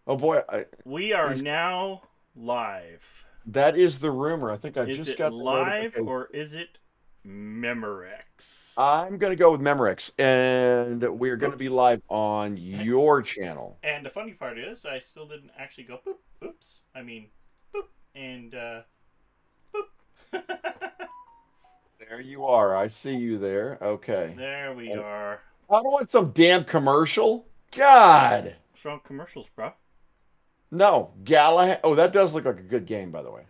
Oh boy, We are is now live. that is the rumor. I think I Is just it got the live notification. or is it Memorex? I'm gonna go with Memorex, and we're gonna be Oops. live on your channel. And the funny part is, I still didn't actually go boop. Oops. I mean, boop. And, boop. There you are. I see you there. Okay. There we are. I don't want some damn commercial. God. Strong commercials, bro. No, Galahad. Oh, that does look like a good game, by the way.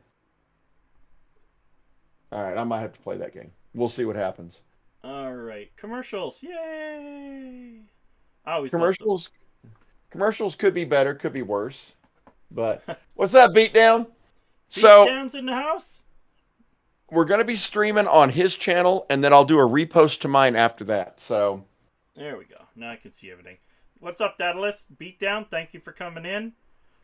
All right, I might have to play that game. We'll see what happens. Alright. Commercials. Yay. I always loved them. Commercials, commercials could be better, could be worse. But what's that beatdown? So Beatdowns in the house? we're gonna be streaming on his channel, and then I'll do a repost to mine after that. So There we go. Now I can see everything. What's up, Daedalus? Beatdown, thank you for coming in.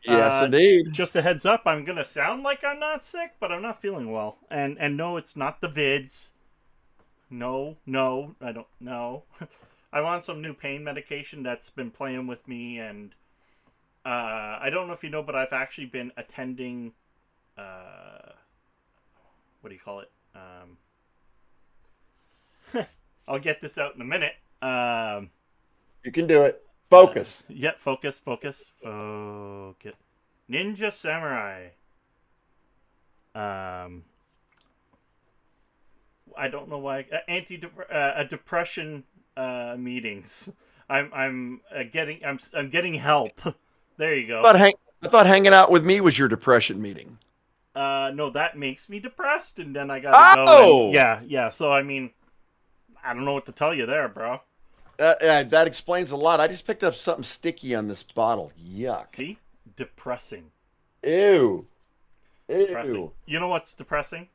yes, indeed. Just a heads up, I'm gonna sound like I'm not sick, but I'm not feeling well. And no, it's not the vids. No, no, I don't know. I'm on some new pain medication that's been playing with me, and I don't know if you know, but I've actually been attending. Uh, what do you call it? I'll get this out in a minute. You can do it. Focus. Yeah, focus, focus, focus. Ninja Samurai. Um, I don't know why. Depression meetings. I'm getting help. There you go. I thought hanging out with me was your depression meeting. No, that makes me depressed, and then I gotta go and Oh, yeah. So I mean, I don't know what to tell you there, bro. that explains a lot. I just picked up something sticky on this bottle. Yuck. See, depressing, Ew. depressing. Ew. You know what's depressing?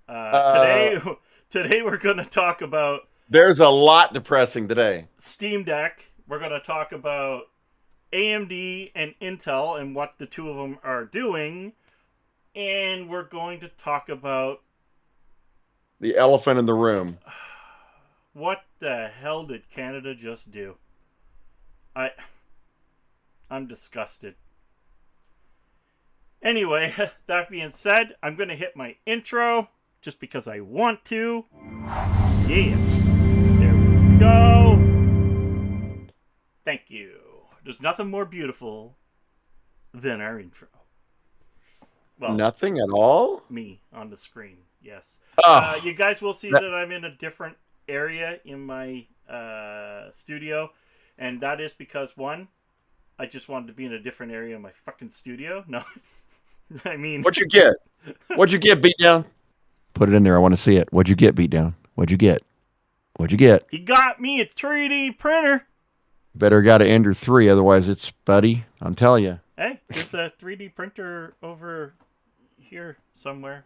Uh, Today, today we're gonna talk about there's a lot depressing today. Steamdeck. We're gonna talk about AMD and Intel and what the two of them are doing, and we're going to talk about The elephant in the room. what the hell did Canada just do. I I'm disgusted. Anyway, that being said, I'm going to hit my intro just because I want to. Yeah. There we go. Thank you. There's nothing more beautiful than our intro. Well, Nothing at all? me on the screen. Yes. Oh, You guys will see that, that I'm in a different area in my studio, and that is because one, I just wanted to be in a different area in my fucking studio. No, I mean, what'd you get? What'd you get, beat down? Put it in there. I want to see it. What'd you get, beat down? What'd you get? What'd you get? he got me a 3D printer. Better got to enter three, otherwise it's buddy. I'm telling you. Hey, there's a 3D printer over here somewhere.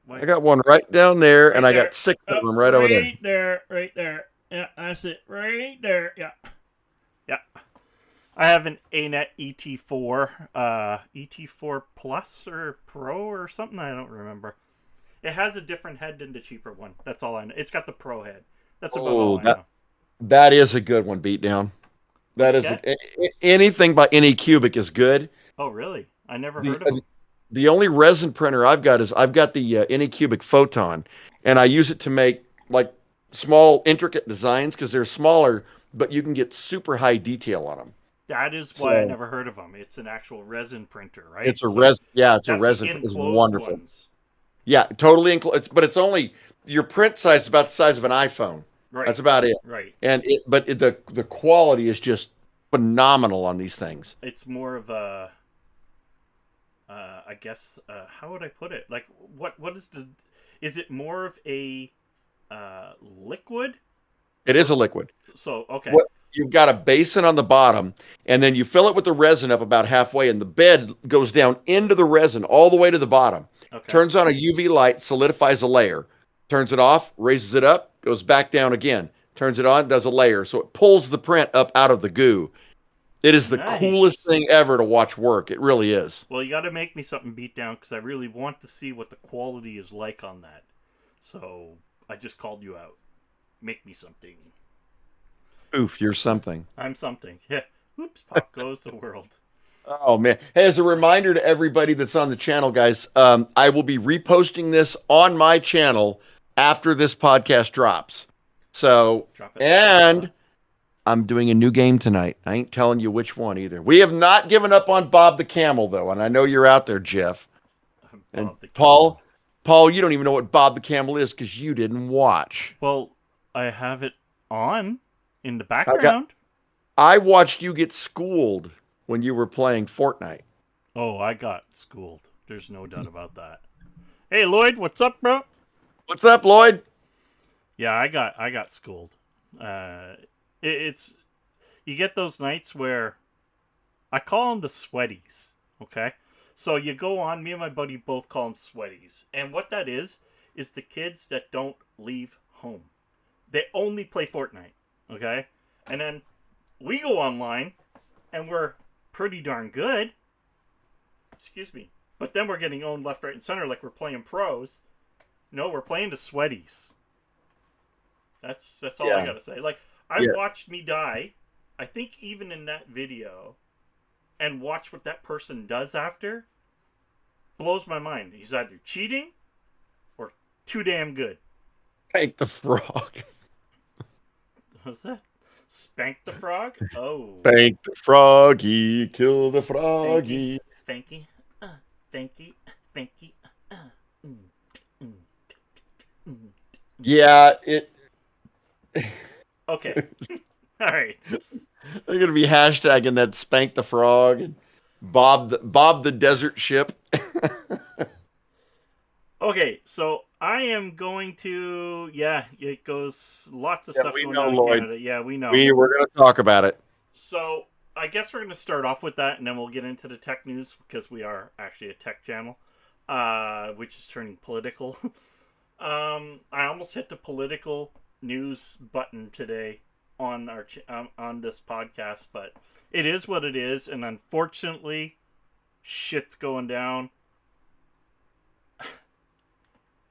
I Like got one right down there, and right I there. got six of Oh, them right over there. right there, right there. Yeah, that's it. Right there. Yeah, yeah. I have an ANET ET4, ET4 Plus or Pro or something. I don't remember. It has a different head than the cheaper one. That's all I know. It's got the Pro head. That's about all Oh, I know. that is a good one, beat down. What'd That you is get? anything by any cubic is good. Oh, really? I never The heard of them. the only resin printer I've got the Anycubic Photon, and I use it to make like small intricate designs because they're smaller, but you can get super high detail on them. That is why I So never heard of them. It's an actual resin printer, right? it's a So resin. Yeah, it's a that's the resin. It's enclosed wonderful. ones. Yeah, totally. But it's only your print size is about the size of an iPhone. Right, That's about it. right. The quality is just phenomenal on these things. It's more of a, I guess, how would I put it? Like, what is the, is it more of a liquid? It is a liquid. So, okay, What you've got a basin on the bottom, and then you fill it with the resin up about halfway, and the bed goes down into the resin all the way to the bottom. okay. Turns on a UV light, solidifies a layer. Turns it off, raises it up, goes back down again. Turns it on, does a layer. So it pulls the print up out of the goo. It is the coolest Nice. thing ever to watch work. It really is. Well, you got to make me something beat down because I really want to see what the quality is like on that. So I just called you out. Make me something. Oof, you're something. I'm something. Yeah. Oops, pop goes the world. Oh man! Hey, as a reminder to everybody that's on the channel, guys, I will be reposting this on my channel after this podcast drops. So, Drop it. and I'm doing a new game tonight. I ain't telling you which one either. We have not given up on Bob the Camel, though, and I know you're out there, Jeff. And Bob the Camel. Paul, you don't even know what Bob the Camel is because you didn't watch. Well, I have it on in the I got. background. I watched you get schooled when you were playing Fortnite. Oh, I got schooled. There's no doubt about that. Hey, Lloyd, what's up, bro? What's up, Lloyd? Yeah, I got schooled. It's you get those nights where I call them the sweaties. Okay, so you go on. Me and my buddy both call them sweaties, and what that is the kids that don't leave home. They only play Fortnite. Okay, and then we go online, and we're pretty darn good. Excuse me. But then we're getting owned left, right, and center like we're playing pros. No, we're playing the sweaties. That's all I gotta say. Like, I watched me die, I think even in that video, and watch what that person does after, blows my mind. He's either cheating or too damn good. Spank the frog. What's that? Spank the frog? Oh. Spank the froggy, kill the froggy. Thanky. Thanky. Thanky. Yeah, it. Okay. All right. They're gonna be hashtagging that spank the frog and Bob the desert ship. Okay, so I am going to. Yeah, it goes lots of stuff we going know, on in Lloyd. Canada. Yeah, we know. We're gonna talk about it. So I guess we're going to start off with that, and then we'll get into the tech news because we are actually a tech channel, which is turning political. I almost hit the political news button today on our on this podcast, but it is what it is, and unfortunately, shit's going down.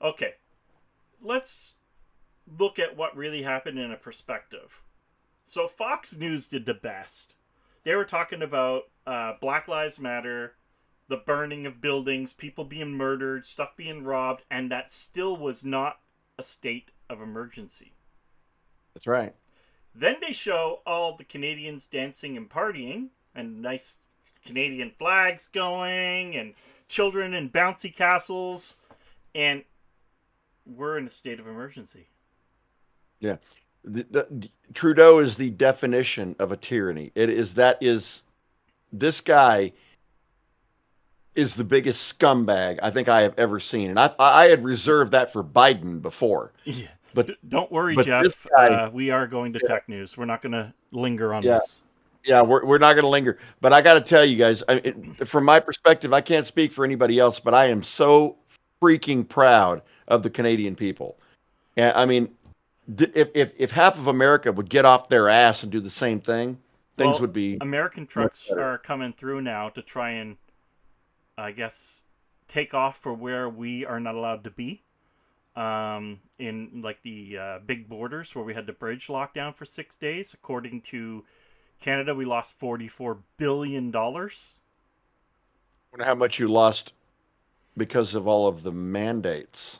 Okay, let's look at what really happened in a perspective. So Fox News did the best. They were talking about Black Lives Matter, the burning of buildings, people being murdered, stuff being robbed, and that still was not a state of emergency. That's right. Then they show all the Canadians dancing and partying, and nice Canadian flags going, and children in bouncy castles, and we're in a state of emergency. Yeah. Trudeau is the definition of a tyranny. This guy is the biggest scumbag I think I have ever seen. And I had reserved that for Biden before. Yeah. But don't worry, but Jeff. Guy, we are going to tech news. We're not going to linger on this. Yeah, we're not going to linger. But I got to tell you guys, from my perspective, I can't speak for anybody else, but I am so freaking proud of the Canadian people. And I mean, if half of America would get off their ass and do the same thing, things would be. American trucks are coming through now to try and, I guess, take off for where we are not allowed to be. In like the big borders where we had the bridge locked down for 6 days. According to Canada, we lost $44 billion. I wonder how much you lost because of all of the mandates.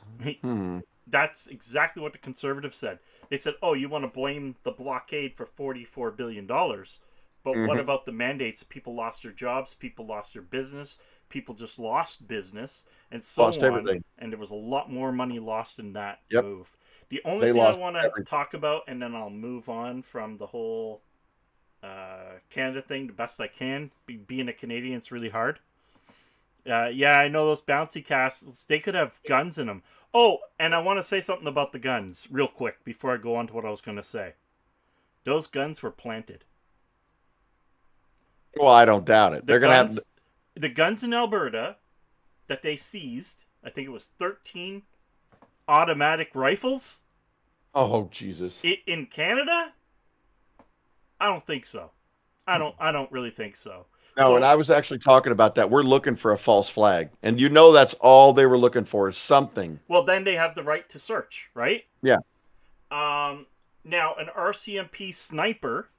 That's exactly what the Conservatives said. They said, oh, you want to blame the blockade for $44 billion. But what about the mandates? People lost their jobs. People lost their business. People just lost business. And so lost on. Everything. And there was a lot more money lost in that Yep. move. The only thing I want to talk about, and then I'll move on from the whole Canada thing the best I can. Being a Canadian, it's really hard. Yeah, I know those bouncy castles. They could have guns in them. Oh, and I want to say something about the guns real quick before I go on to what I was going to say. Those guns were planted. Well, I don't doubt it. They're going to have the guns in Alberta that they seized. I think it was 13 automatic rifles. Oh, Jesus. In Canada? I don't think so. I don't really think so. No, and I was actually talking about that. We're looking for a false flag. And you know that's all they were looking for is something. Well, then they have the right to search, right? Yeah. Now, an RCMP sniper,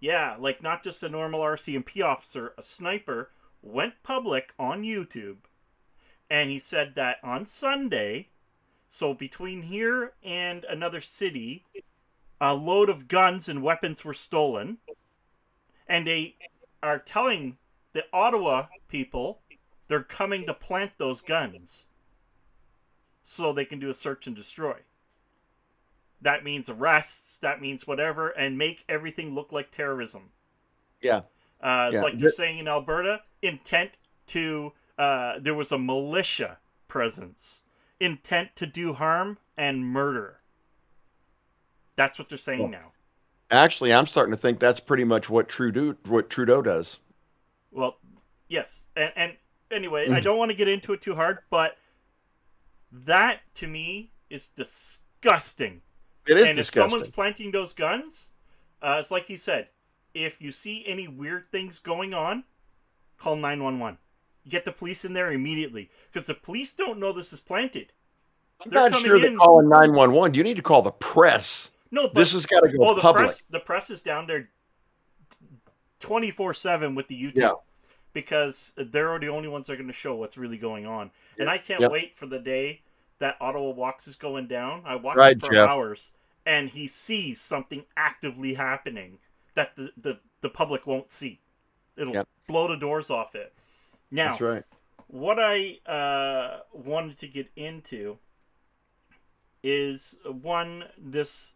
Yeah, like not just a normal RCMP officer, a sniper went public on YouTube, and he said that on Sunday, so between here and another city, a load of guns and weapons were stolen, and they are telling the Ottawa people they're coming to plant those guns so they can do a search and destroy. That means arrests, that means whatever, and make everything look like terrorism. Yeah. It's like they're saying in Alberta, intent to, there was a militia presence, intent to do harm and murder. That's what they're saying now. Actually, I'm starting to think that's pretty much what Trudeau does. Well, yes. And anyway, I don't want to get into it too hard, but that, to me, is disgusting. It is and disgusting. If someone's planting those guns, it's like he said, if you see any weird things going on, call 911. Get the police in there immediately. Because the police don't know this is planted. I'm not sure they're calling 911. You need to call the press. No, but this has got to go public. The press is down there 24/7 with the YouTube. Yeah. Because they're the only ones that are going to show what's really going on. And I can't wait for the day that Ottawa Walks is going down. I watched it for hours, and he sees something actively happening that the public won't see. It'll blow the doors off it. Now, that's right. What I wanted to get into is, this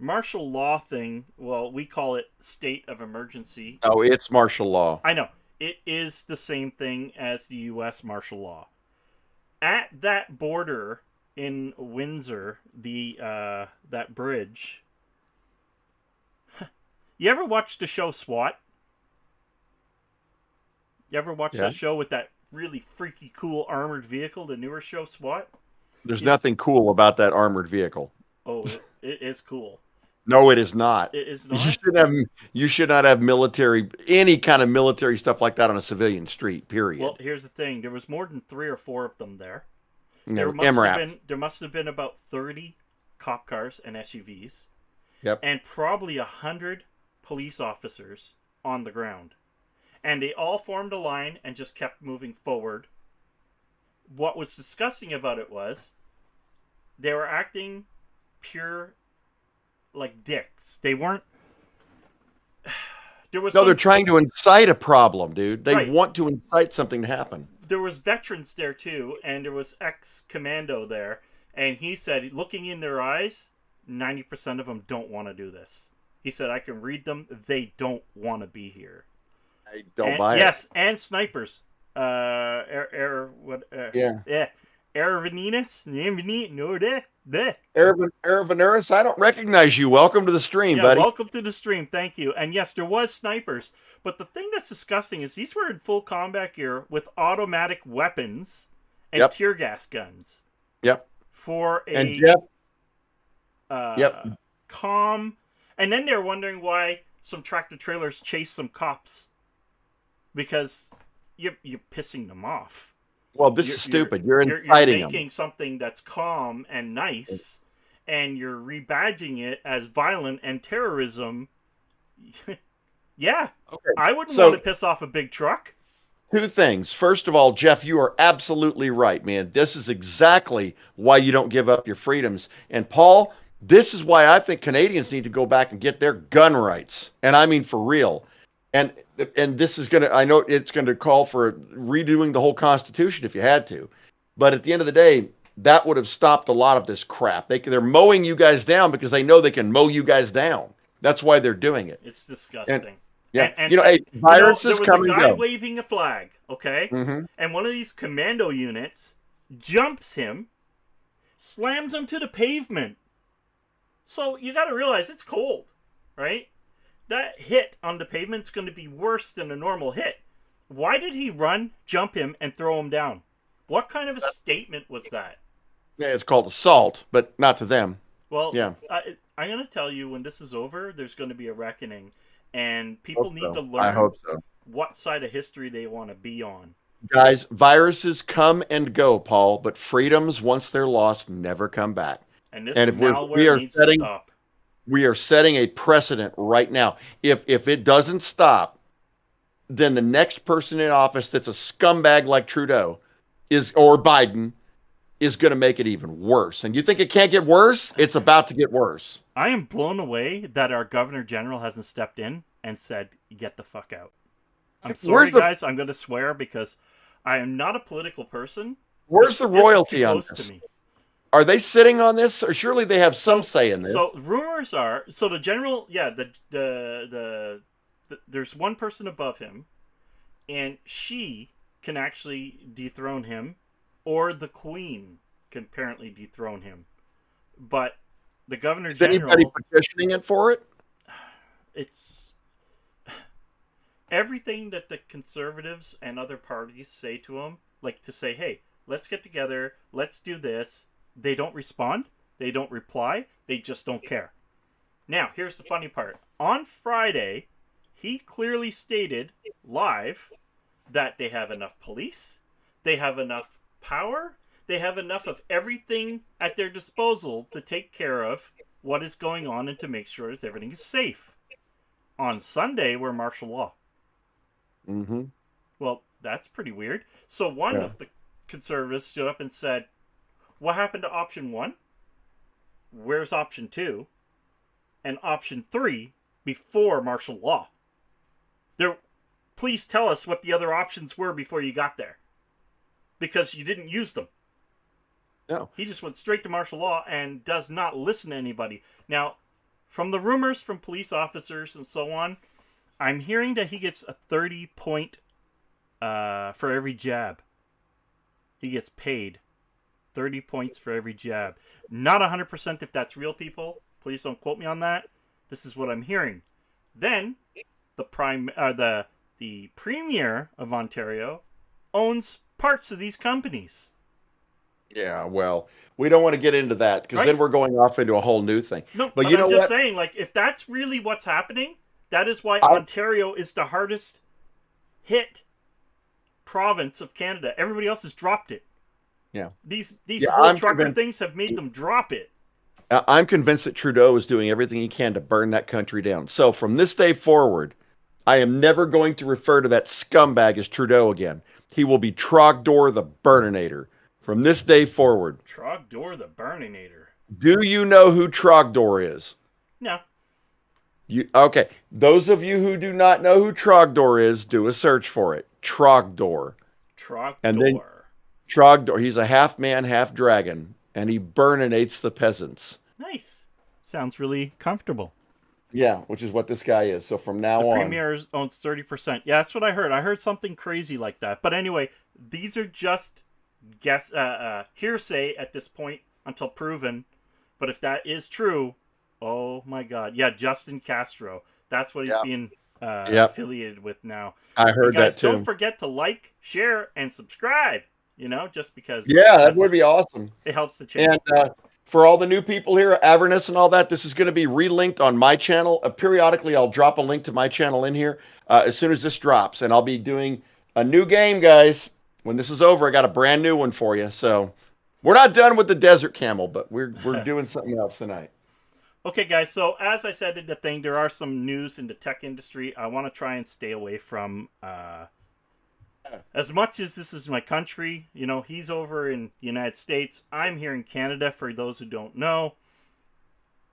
martial law thing. Well, we call it state of emergency. Oh, it's martial law. I know. It is the same thing as the U.S. martial law. At that border in Windsor, that bridge. You ever watched the show SWAT? You ever watched that show with that really freaky cool armored vehicle, the newer show SWAT? There's nothing cool about that armored vehicle. Oh, it is cool. No, it is not. It is not. You should not have any kind of military stuff like that on a civilian street, period. Well, here's the thing. There was more than 3 or 4 of them there. No, there must have been about 30 cop cars and SUVs. Yep. And probably 100 police officers on the ground. And they all formed a line and just kept moving forward. What was disgusting about it was they were acting pure like dicks. They weren't. They're trying to incite a problem, dude. They want to incite something to happen. There was veterans there too, and there was ex-commando there, and he said, looking in their eyes, 90% of them don't want to do this. He said, I can read them. They don't want to be here. I don't buy it. Yes, and snipers. Ervaninis? Ervaniris, I don't recognize you. Welcome to the stream, buddy. Welcome to the stream. Thank you. And yes, there was snipers. But the thing that's disgusting is these were in full combat gear with automatic weapons and tear gas guns. Yep. For a calm. And then they're wondering why some tractor trailers chase some cops. Because you're pissing them off. Well, this is stupid. You're inciting them. You're making something that's calm and nice, and you're rebadging it as violent and terrorism. Yeah. Okay. I wouldn't want to piss off a big truck. 2 things. First of all, Jeff, you are absolutely right, man. This is exactly why you don't give up your freedoms. And Paul, this is why I think Canadians need to go back and get their gun rights. And I mean for real. And this is I know it's going to call for redoing the whole Constitution if you had to. But at the end of the day, that would have stopped a lot of this crap. They're mowing you guys down because they know they can mow you guys down. That's why they're doing it. It's disgusting. And viruses come and go. There was a guy waving a flag, okay? Mm-hmm. And one of these commando units jumps him, slams him to the pavement. So you got to realize it's cold, right? That hit on the pavement's going to be worse than a normal hit. Why did he run, jump him, and throw him down? What kind of a statement was that? Yeah, it's called assault, but not to them. Well, yeah. I'm going to tell you, when this is over, there's going to be a reckoning. And people need to learn what side of history they want to be on. Guys, viruses come and go, Paul, but freedoms, once they're lost, never come back. And this malware needs to stop. We are setting a precedent right now. If it doesn't stop, then the next person in office that's a scumbag like Trudeau or Biden is going to make it even worse. And you think it can't get worse? It's about to get worse. I am blown away that our Governor General hasn't stepped in and said, "Get the fuck out." I'm sorry, guys. I'm going to swear because I am not a political person. Where's the royalty on this? Are they sitting on this, or surely they have some say in this? So rumors are, the general, there's one person above him, and she can actually dethrone him, or the Queen can apparently dethrone him. But the Governor General... Is anybody petitioning it for it? It's... Everything that the Conservatives and other parties say to him, like to say, hey, let's get together, let's do this, they don't respond, they don't reply, they just don't care. Now, here's the funny part. On Friday, he clearly stated live that they have enough police, they have enough power, they have enough of everything at their disposal to take care of what is going on and to make sure that everything is safe. On Sunday, we're martial law. Mm-hmm. Well, that's pretty weird. So one of the Conservatives stood up and said, what happened to option 1? Where's option 2? And option 3 before martial law? Please tell us what the other options were before you got there. Because you didn't use them. No. He just went straight to martial law and does not listen to anybody. Now, from the rumors from police officers and so on, I'm hearing that he gets a 30-point for every jab. He gets paid 30 points for every jab. Not 100% if that's real, people. Please don't quote me on that. This is what I'm hearing. Then, the Premier of Ontario owns parts of these companies. Yeah, well, we don't want to get into that because then we're going off into a whole new thing. No, but you know I'm just saying, like, if that's really what's happening, that is why Ontario is the hardest hit province of Canada. Everybody else has dropped it. Yeah. These whole trucker things have made them drop it. I'm convinced that Trudeau is doing everything he can to burn that country down. So from this day forward, I am never going to refer to that scumbag as Trudeau again. He will be Trogdor the Burninator from this day forward. Trogdor the Burninator. Do you know who Trogdor is? No. Okay. Those of you who do not know who Trogdor is, do a search for it. Trogdor. And then Trogdor. He's a half man, half dragon, and he burninates the peasants. Nice. Sounds really comfortable. Yeah, which is what this guy is. So from now on, the Premier owns 30%. Yeah, that's what I heard. I heard something crazy like that. But anyway, these are just hearsay at this point until proven. But if that is true, oh my God, yeah, Justin Castro. That's what he's being affiliated with now. I heard that too. Don't forget to like, share, and subscribe. You know, just because. Yeah, that would be awesome. It helps the channel. And for all the new people here, Avernus and all that, this is going to be relinked on my channel. Periodically, I'll drop a link to my channel in here as soon as this drops. And I'll be doing a new game, guys. When this is over, I got a brand new one for you. So we're not done with the Desert Camel, but we're doing something else tonight. Okay, guys. So as I said in the thing, there are some news in the tech industry. I want to try and stay away from... as much as this is my country, you know, he's over in the United States. I'm here in Canada, for those who don't know.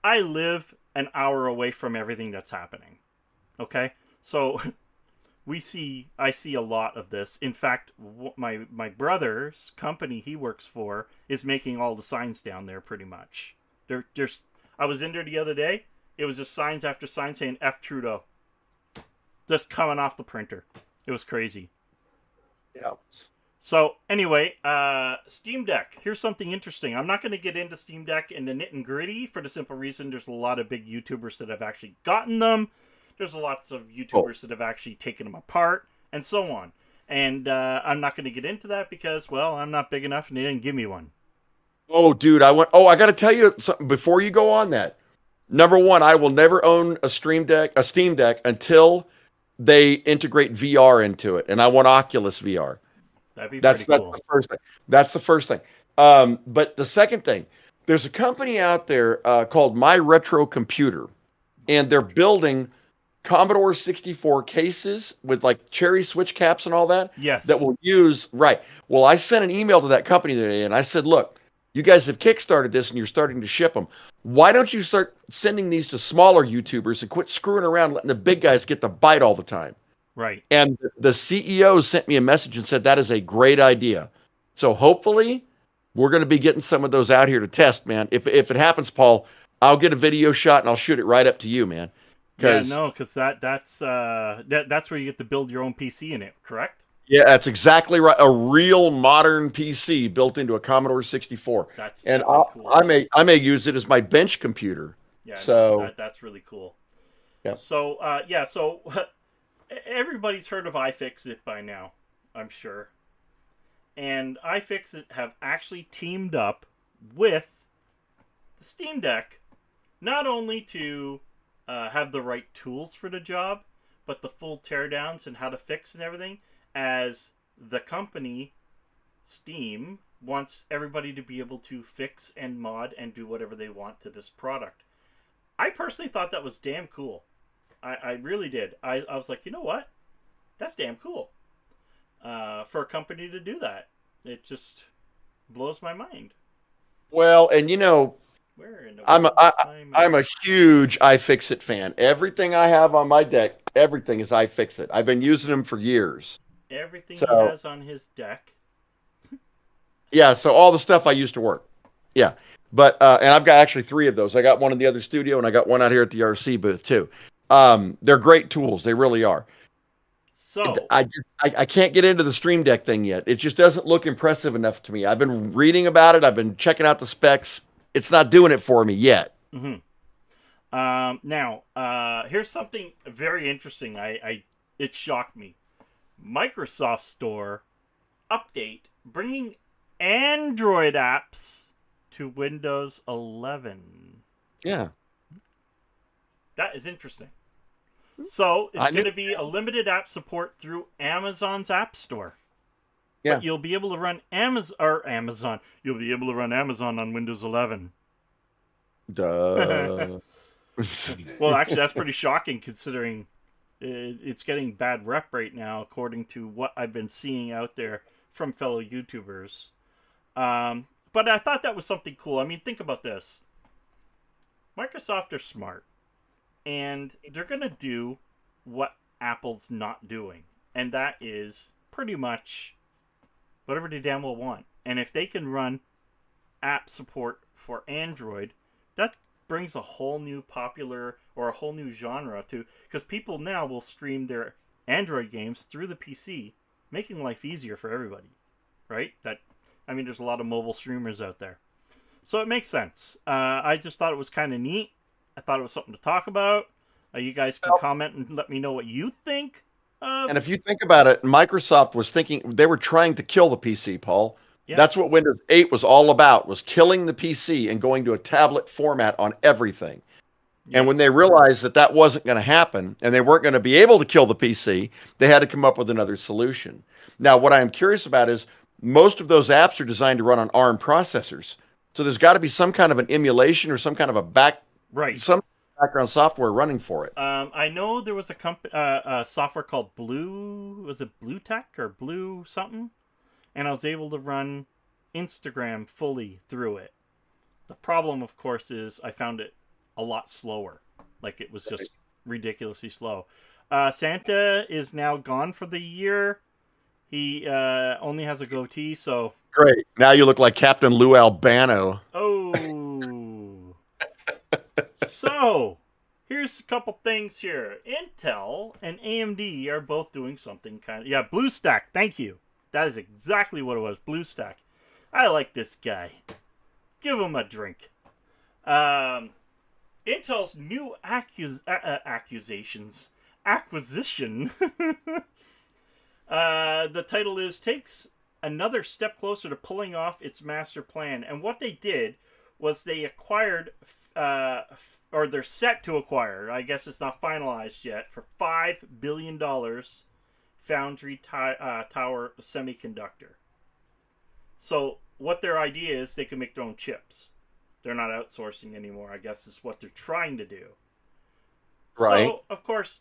I live an hour away from everything that's happening. Okay? So, I see a lot of this. In fact, my brother's company he works for is making all the signs down there pretty much. I was in there the other day. It was just signs after signs saying F Trudeau. Just coming off the printer. It was crazy. Yeah. So anyway, Streamdeck. Here's something interesting. I'm not going to get into Streamdeck in the nit and gritty for the simple reason there's a lot of big YouTubers that have actually gotten them. There's lots of YouTubers that have actually taken them apart and so on. And I'm not going to get into that because, well, I'm not big enough and they didn't give me one. Oh, dude, I got to tell you something before you go on that. Number one, I will never own a Steam Deck until they integrate VR into it, and I want Oculus VR. That'd be pretty cool. That's the first thing. That's the first thing. But the second thing, There's a company out there called My Retro Computer, and they're building Commodore 64 cases with like cherry switch caps and all that that Yes. will use, right. Well, I sent an email to that company today and I said, look, you guys have kickstarted this and you're starting to ship them. Why don't you start sending these to smaller YouTubers and quit screwing around letting the big guys get the bite all the time? Right. And the CEO sent me a message and said that is a great idea. So hopefully we're going to be getting some of those out here to test, man. If it happens, Paul, I'll get a video shot and I'll shoot it right up to you, man. Yeah, Because no, because that's where you get to build your own PC in it, correct? yeah, that's exactly right. A real modern PC built into a Commodore 64, That's and definitely cool. I may use it as my bench computer. Yeah, no, So that's really cool. yeah, So yeah, so everybody's heard of iFixit by now, I'm sure. And iFixit have actually teamed up with the Steam Deck, not only to have the right tools for the job, but the full teardowns and how to fix and everything, as the company, Steam, wants everybody to be able to fix and mod and do whatever they want to this product. I personally thought that was damn cool. I really did. I was like, you know what? That's damn cool. For a company to do that. It just blows my mind. well, and you know, Where in the I'm world a, is I, my I'm a mouse? huge iFixit fan. Everything I have on my deck, everything is iFixit. I've been using them for years. Everything he So has on his deck. yeah, so all the stuff I used to work. Yeah, but and I've got actually three of those. I got one in the other studio, and I got one out here at the RC booth too. They're great tools. They really are. So, I can't get into the Stream Deck thing yet. It just doesn't look impressive enough to me. I've been reading about it. I've been checking out the specs. It's not doing it for me yet. mhm. Now, here's something very interesting. It shocked me. Microsoft Store update bringing Android apps to Windows 11. Yeah, That is interesting. So it's I knew. going to be a limited app support through Amazon's App Store. Yeah, But you'll be able to run Amazon. You'll be able to run Amazon on Windows 11. duh. Well, actually, that's pretty shocking considering it's getting bad rep right now, according to what I've been seeing out there from fellow YouTubers. But I thought that was something cool. I mean, think about this. Microsoft are smart, and they're going to do what Apple's not doing. And that is pretty much whatever they damn well want. And if they can run app support for Android, that brings a whole new popular or a whole new genre to, because people now will stream their Android games through the PC, making life easier for everybody, right? I mean, there's a lot of mobile streamers out there, so it makes sense. I just thought it was kind of neat. I thought it was something to talk about. You guys can comment and let me know what you think of. And if you think about it, Microsoft was thinking they were trying to kill the PC, Paul. Yeah. That's what Windows 8 was all about, was killing the PC and going to a tablet format on everything. Yeah. And when they realized that that wasn't going to happen and they weren't going to be able to kill the PC, they had to come up with another solution. Now, what I am curious about is most of those apps are designed to run on ARM processors. So there's got to be some kind of an emulation or some kind of some background software running for it. I know there was a software called Blue. Was it Blue Tech or Blue something? And I was able to run Instagram fully through it. The problem, of course, is I found it a lot slower. Like, it was just ridiculously slow. Santa is now gone for the year. He only has a goatee, so... Great. Now you look like Captain Lou Albano. Oh. So, here's a couple things here. Intel and AMD are both doing something kind of... Yeah, BlueStack, thank you. That is exactly what it was, BlueStack. I like this guy. Give him a drink. Intel's new acquisition. The title is Takes Another Step Closer to Pulling Off Its Master Plan. And what they did was they acquired, or they're set to acquire, I guess it's not finalized yet, for $5 billion, Foundry Tower Semiconductor. So what their idea is, they can make their own chips. They're not outsourcing anymore, I guess is what they're trying to do. Right. So, of course,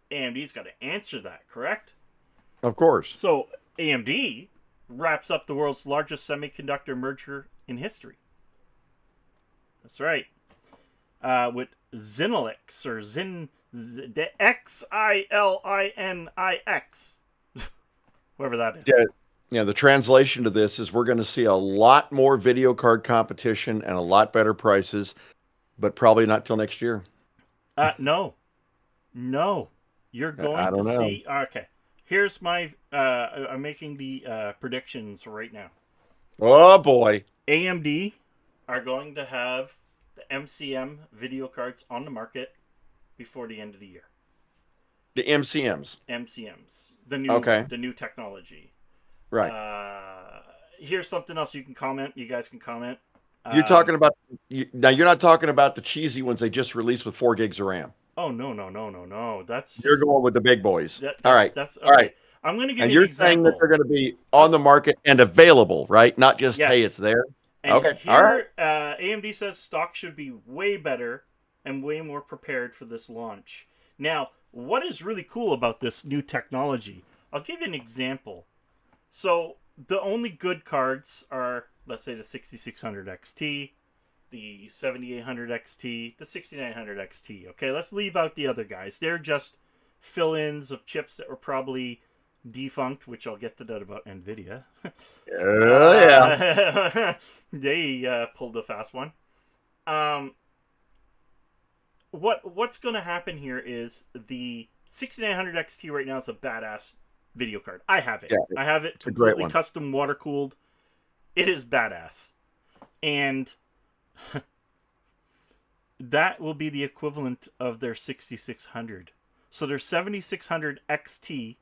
AMD's got to answer that, correct? Of course. So, AMD wraps up the world's largest semiconductor merger in history. That's right. With Xinilix, or the Xilinix. Whoever that is. Yeah. Yeah, the translation to this is we're going to see a lot more video card competition and a lot better prices, but probably not till next year. No. You're I going to don't know. see. Okay, here's my. I'm making the predictions right now. Oh boy. AMD are going to have the MCM video cards on the market before the end of the year. The MCMs. MCMs, the new technology. Right. Here's something else you can comment. You guys can comment. You're talking about now. You're not talking about the cheesy ones they just released with 4 gigs of RAM. Oh no. That's You're going with the big boys. All right. That's okay. All right. I'm going to give And you an you're example. saying that they're going to be on the market and available, right? Not just hey, it's there. And okay. Here, all right. AMD says stock should be way better and way more prepared for this launch. Now, what is really cool about this new technology? I'll give you an example. So the only good cards are, let's say, the 6600 XT, the 7800 XT, the 6900 XT. Okay, let's leave out the other guys. They're just fill-ins of chips that were probably defunct, which I'll get to that about NVIDIA. Yeah. They pulled a fast one. What's going to happen here is the 6900 XT right now is a badass video card. I have it. Yeah, I have it completely custom water cooled. It is badass. And that will be the equivalent of their 6600. So their 7600 XT,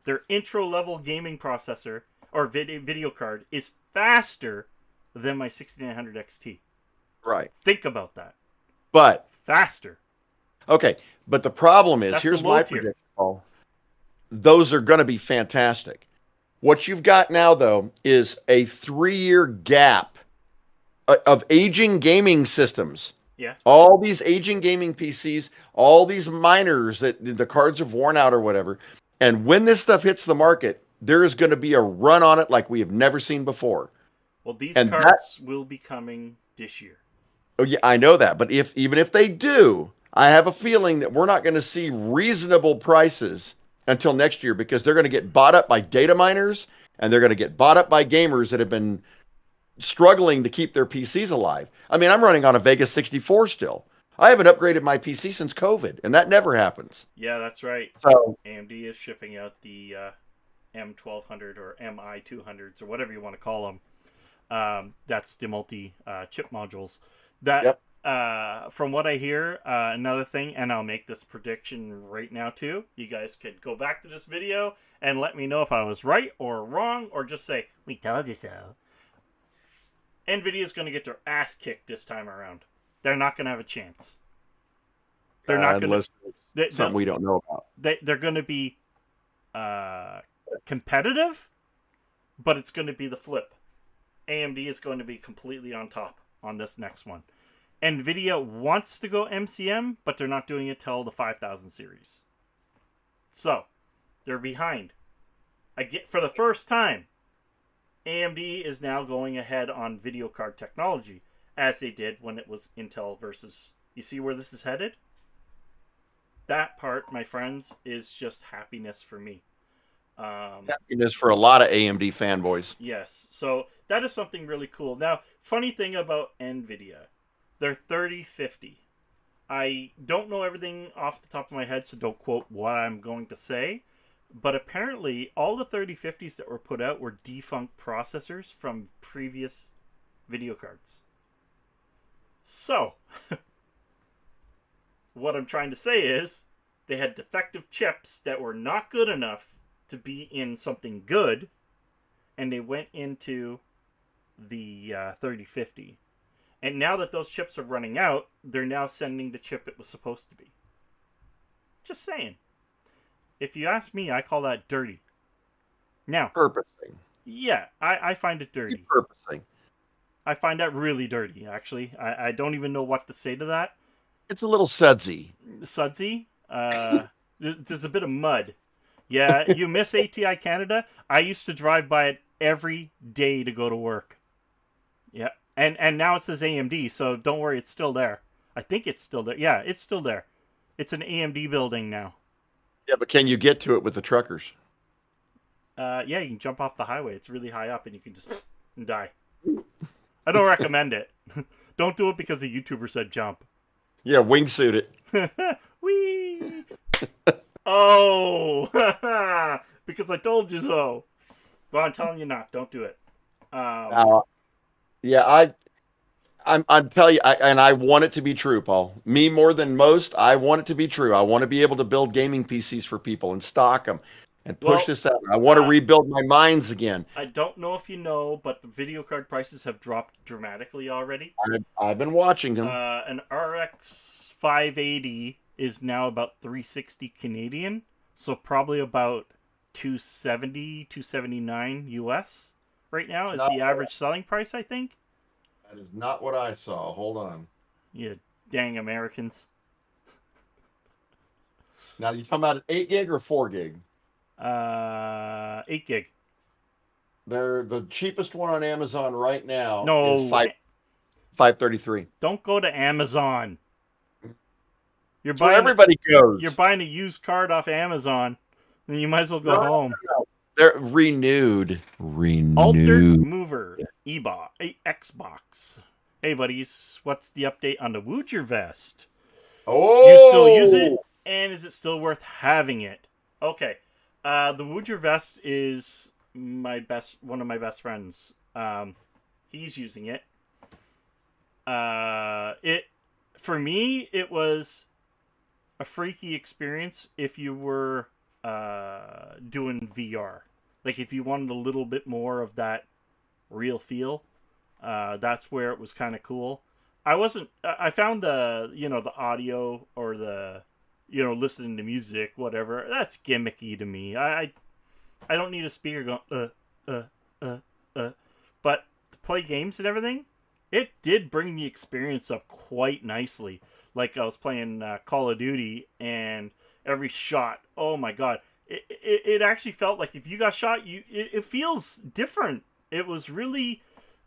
their intro level gaming processor or video card, is faster than my 6900 XT. Right. Think about that. But faster. Okay, but the problem is, That's here's my prediction, Paul. Those are going to be fantastic. What you've got now, though, is a 3-year gap of aging gaming systems. Yeah. All these aging gaming PCs, all these miners that the cards have worn out or whatever. And when this stuff hits the market, there is going to be a run on it like we have never seen before. Well, these cards will be coming this year. Oh, yeah, I know that. But even if they do, I have a feeling that we're not going to see reasonable prices until next year because they're going to get bought up by data miners and they're going to get bought up by gamers that have been struggling to keep their PCs alive. I mean, I'm running on a Vegas 64 still. I haven't upgraded my PC since COVID, and that never happens. Yeah, that's right. So AMD is shipping out the M1200 or MI200s or whatever you want to call them. That's the multi-chip modules. That, from what I hear, another thing, and I'll make this prediction right now too. You guys could go back to this video and let me know if I was right or wrong, or just say, we told you so. NVIDIA is going to get their ass kicked this time around. They're not going to have a chance. They're not going to. Something we don't know about. They're going to be competitive, but it's going to be the flip. AMD is going to be completely on top on this next one. NVIDIA wants to go MCM, but they're not doing it till the 5000 series. So, they're behind. For the first time, AMD is now going ahead on video card technology, as they did when it was Intel versus... You see where this is headed? That part, my friends, is just happiness for me. Happiness for a lot of AMD fanboys. Yes, so that is something really cool. Now, funny thing about NVIDIA, they're 3050. I don't know everything off the top of my head, so don't quote what I'm going to say. But apparently, all the 3050s that were put out were defunct processors from previous video cards. So, what I'm trying to say is, they had defective chips that were not good enough to be in something good, and they went into the 3050. And now that those chips are running out, they're now sending the chip it was supposed to be. Just saying. If you ask me, I call that dirty. Now, Purposing. Yeah, I find it dirty. Purposing. I find that really dirty, actually. I don't even know what to say to that. It's a little sudsy. Sudsy. There's a bit of mud. Yeah, you miss ATI Canada? I used to drive by it every day to go to work. Yeah. And now it says AMD, so don't worry, it's still there. I think it's still there. Yeah, it's still there. It's an AMD building now. Yeah, but can you get to it with the truckers? Yeah, you can jump off the highway. It's really high up and you can just die. I don't recommend it. Don't do it because a YouTuber said jump. Yeah, wingsuit it. Whee! Oh! Because I told you so. Well, I'm telling you not. Don't do it. Yeah, I'm telling you, and I want it to be true, Paul. Me more than most, I want it to be true. I want to be able to build gaming PCs for people and stock them and push this out. I want to rebuild my mines again. I don't know if you know, but the video card prices have dropped dramatically already. I've been watching them. An RX 580 is now about 360 Canadian, so probably about 270, 279 US right now is the average selling price, I think. That is not what I saw. Hold on. You dang Americans. Now, you talking about an 8 gig or 4 gig? 8 gig. They're the cheapest one on Amazon right now. No, is 533. Don't go to Amazon. You're buying, where everybody goes. You're buying a used card off Amazon, then you might as well go home. No. They're renewed. Altered Mover Xbox. Hey, buddies, what's the update on the Wooger vest? Oh, you still use it, and is it still worth having it? Okay, the Wooger vest is one of my best friends. He's using it. For me, it was a freaky experience if you were doing VR. Like if you wanted a little bit more of that real feel, that's where it was kind of cool. I found the audio or the listening to music, whatever, that's gimmicky to me. I don't need a speaker going but to play games and everything, it did bring the experience up quite nicely. Like I was playing Call of Duty, and every shot, oh my god, it actually felt like if you got shot, it feels different. It was really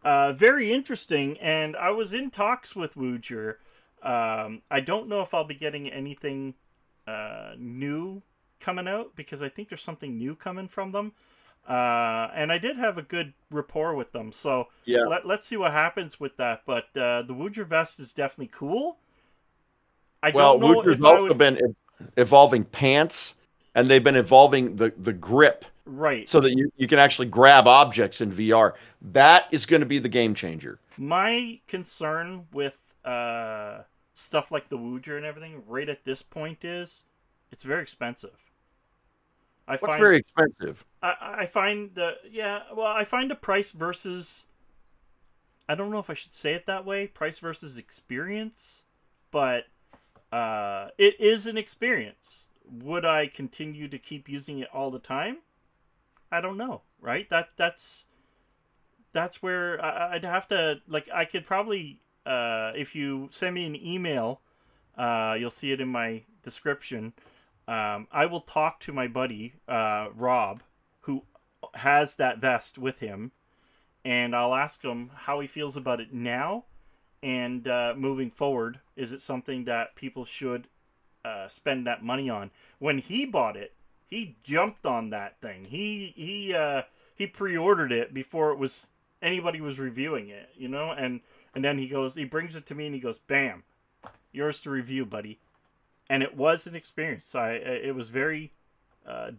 very interesting, and I was in talks with Wooger. I don't know if I'll be getting anything new coming out, because I think there's something new coming from them. And I did have a good rapport with them, so yeah. Let's see what happens with that. But the Wooger vest is definitely cool. Wooger's also been evolving pants, and they've been evolving the grip, right? So that you can actually grab objects in VR. That is going to be the game changer. My concern with stuff like the Wooger and everything right at this point is it's very expensive. What's very expensive? I find I find the price versus, I don't know if I should say it that way, price versus experience, but it is an experience. Would I continue to keep using it all the time? I don't know, right? That's where I'd have to, like, I could probably, if you send me an email, you'll see it in my description. I will talk to my buddy, Rob, who has that vest with him, and I'll ask him how he feels about it now, and moving forward. Is it something that people should spend that money on? When he bought it, he jumped on that thing. He pre-ordered it before anybody was reviewing it, and then he brings it to me and he goes, bam, yours to review, buddy. And it was an experience. It was very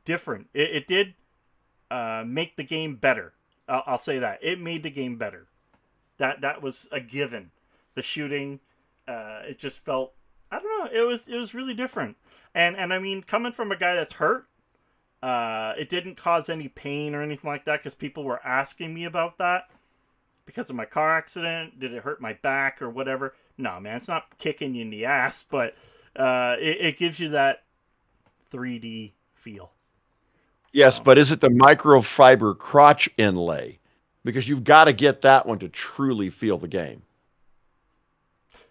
different. It did make the game better. I'll say that. It made the game better. That was a given. The shooting, it just felt, I don't know, it was really different. And I mean, coming from a guy that's hurt, it didn't cause any pain or anything like that, because people were asking me about that. Because of my car accident, did it hurt my back or whatever? No, man, it's not kicking you in the ass, but it gives you that 3D feel. Yes, but is it the microfiber crotch inlay because you've got to get that one to truly feel the game.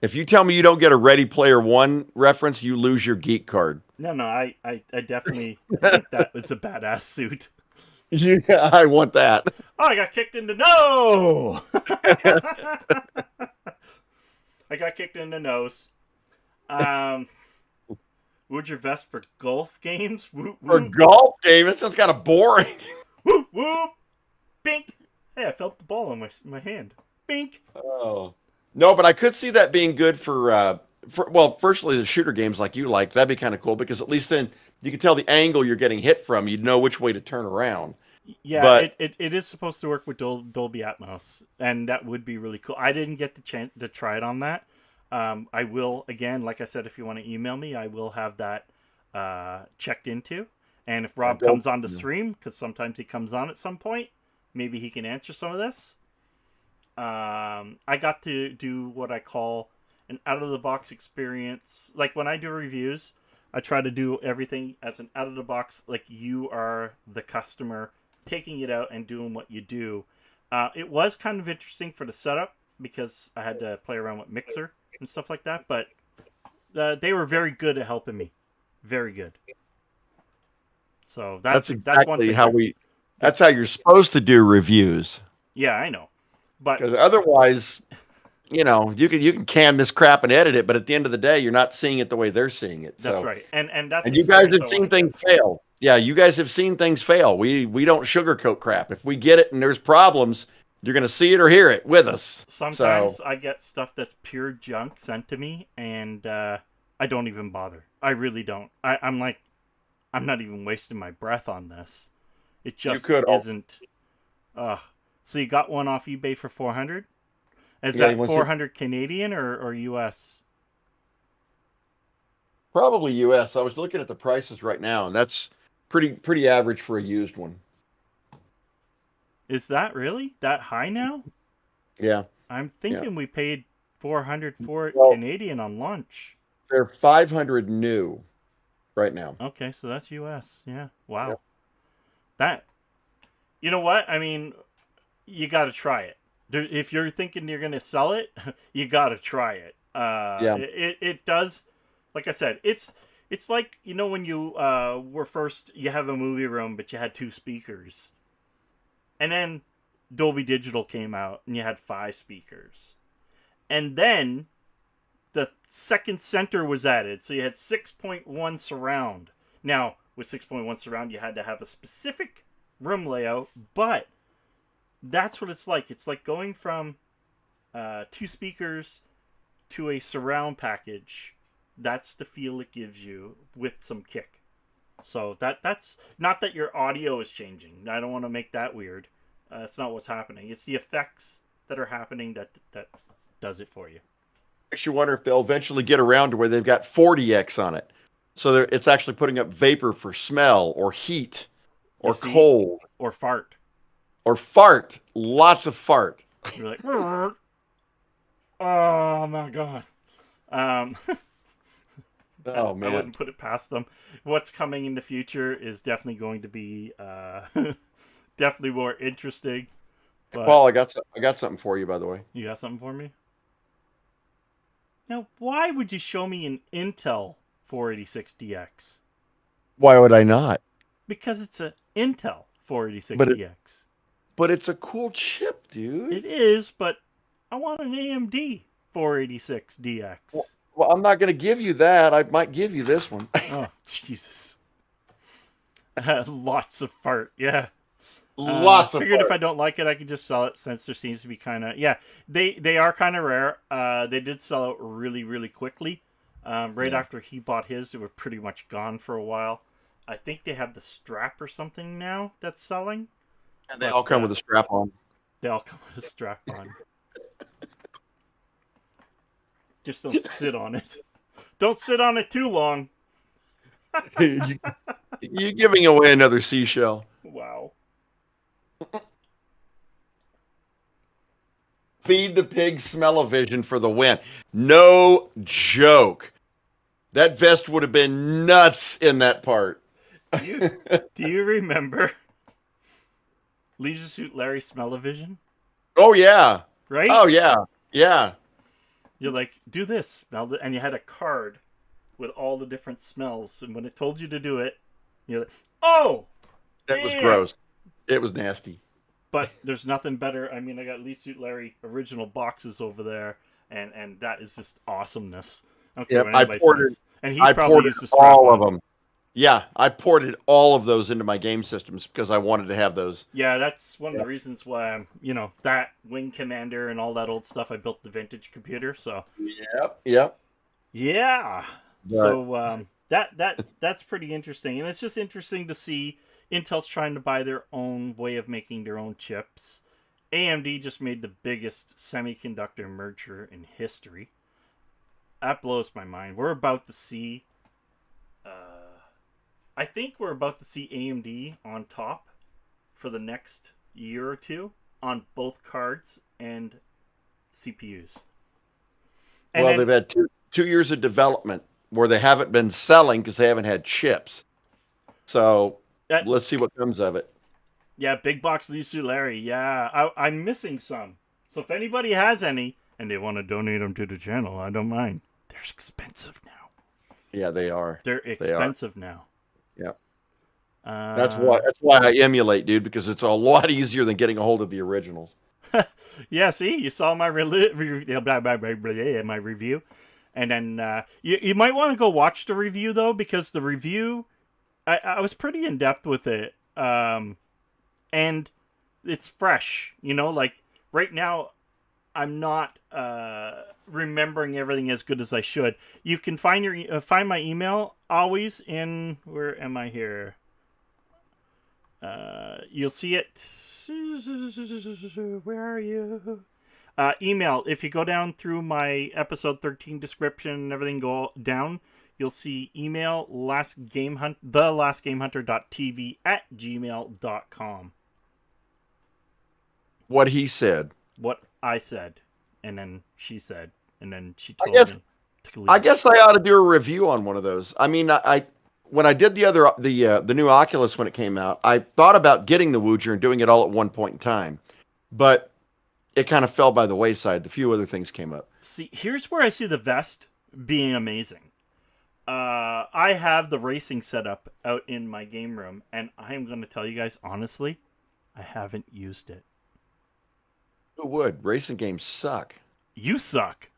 If you tell me you don't get a Ready Player One reference, you lose your geek card. No, I definitely think that was a badass suit. Yeah, I want that. Oh, I got kicked into no. I got kicked in the nose. Would your vest for golf games? Whoop, whoop. For a golf game, it sounds kind of boring. Whoop whoop. Bink. Hey, I felt the ball on my hand. Bink. Oh no, but I could see that being good for well, firstly the shooter games like you like. That'd be kind of cool because at least then you can tell the angle you're getting hit from. You'd know which way to turn around. Yeah, but it is supposed to work with Dolby Atmos, and that would be really cool. I didn't get the chance to try it on that. I will, again, like I said, if you want to email me, I will have that checked into. And if Rob comes on the stream, because sometimes he comes on at some point, maybe he can answer some of this. I got to do what I call an out-of-the-box experience. Like when I do reviews, I try to do everything as an out-of-the-box, like you are the customer taking it out and doing what you do. It was kind of interesting for the setup because I had to play around with Mixer and stuff like that, but they were very good at helping me. Very good. So that's exactly that's how you're supposed to do reviews. Yeah, I know. But because otherwise, you can can this crap and edit it, but at the end of the day, you're not seeing it the way they're seeing it. That's right. And you guys have seen things fail. Yeah, you guys have seen things fail. We don't sugarcoat crap. If we get it and there's problems, you're going to see it or hear it with us. Sometimes I get stuff that's pure junk sent to me, and I don't even bother. I really don't. I'm like, I'm not even wasting my breath on this. It just isn't. So you got one off eBay for 400? Is that 400 Canadian or US? Probably US. I was looking at the prices right now, and that's pretty average for a used one. Is that really that high now? Yeah. I'm thinking we paid 400 for it Canadian on launch. They're 500 new right now. Okay, so that's US. Yeah. Wow. Yeah. That. You know what? I mean, you got to try it. If you're thinking you're going to sell it, you got to try it. It does. Like I said, it's like, when you were first, you have a movie room, but you had 2 speakers. And then Dolby Digital came out and you had 5 speakers. And then the second center was added. So you had 6.1 surround. Now, with 6.1 surround, you had to have a specific room layout, but that's what it's like. It's like going from 2 speakers to a surround package. That's the feel it gives you with some kick. So that's not that your audio is changing. I don't want to make that weird. That's not what's happening. It's the effects that are happening that does it for you. Makes you wonder if they'll eventually get around to where they've got 40x on it. So it's actually putting up vapor for smell or heat or cold. Or fart. Or fart. Lots of fart. You're like, oh my God. Oh man, I wouldn't put it past them. What's coming in the future is definitely going to be definitely more interesting. But... Paul, I got something for you, by the way. You got something for me? Now, why would you show me an Intel 486DX? Why would I not? Because it's an Intel 486DX. But it's a cool chip, dude. It is, but I want an AMD 486DX. Well, I'm not going to give you that. I might give you this one. Oh, Jesus. Lots of fart, yeah. Lots of fart. Figured if I don't like it, I could just sell it since there seems to be kind of... Yeah, they are kind of rare. They did sell out really, really quickly. After he bought his, they were pretty much gone for a while. I think they have the strap or something now that's selling. And they all come with a strap on. They all come with a strap on. Just don't sit on it. Don't sit on it too long. You're giving away another seashell. Wow. Feed the pig smell-o-vision for the win. No joke. That vest would have been nuts in that part. Do you remember Leisure Suit Larry Smell-O-Vision, Oh yeah. right? Oh yeah. Yeah. You're like, do this, smell it, and you had a card with all the different smells, and when it told you to do it, you're like, oh, It was damn. gross. It was nasty. But there's nothing better. I mean, I got Leisure Suit Larry original boxes over there, and that is just awesomeness. I don't care Yep. what anybody says. And he I probably ported used to strap all of on. them. Yeah, I ported all of those into my game systems because I wanted to have those. Yeah, that's one of the Yep. reasons why I'm, that Wing Commander and all that old stuff. I built the vintage computer, so Yep. Yep. yeah. But So that's pretty interesting, and it's just interesting to see Intel's trying to buy their own way of making their own chips. AMD just made the biggest semiconductor merger in history. That blows my mind. We're about to see. I think we're about to see AMD on top for the next year or two on both cards and CPUs. And well, then, they've had two years of development where they haven't been selling because they haven't had chips. So that, let's see what comes of it. yeah, big box Lisu Larry. Yeah, I'm missing some. So if anybody has any and they want to donate them to the channel, I don't mind. They're expensive now. Yeah, they are. They're They are. expensive now. Yeah. That's Uh, why. That's why I emulate, dude, because it's a lot easier than getting a hold of the originals. yeah, see, you saw my my review, and then you might want to go watch the review though, because the review I was pretty in depth with it, and it's fresh. Like right now, I'm not remembering everything as good as I should. You can find my email always in, where am I here? You'll see it. Where are you? Email. If you go down through my episode 13 description and everything go down, you'll see email thelastgamehunter.tv@gmail.com. What he said. What I said, and then she said, and then she I told guess. me. I guess I ought to do a review on one of those. I mean, I when I did the new Oculus when it came out, I thought about getting the Wooger and doing it all at one point in time, but it kind of fell by the wayside. The few other things came up. See, here's where I see the vest being amazing. I have the racing setup out in my game room, and I am going to tell you guys honestly, I haven't used it. Who would? Racing games suck. You suck.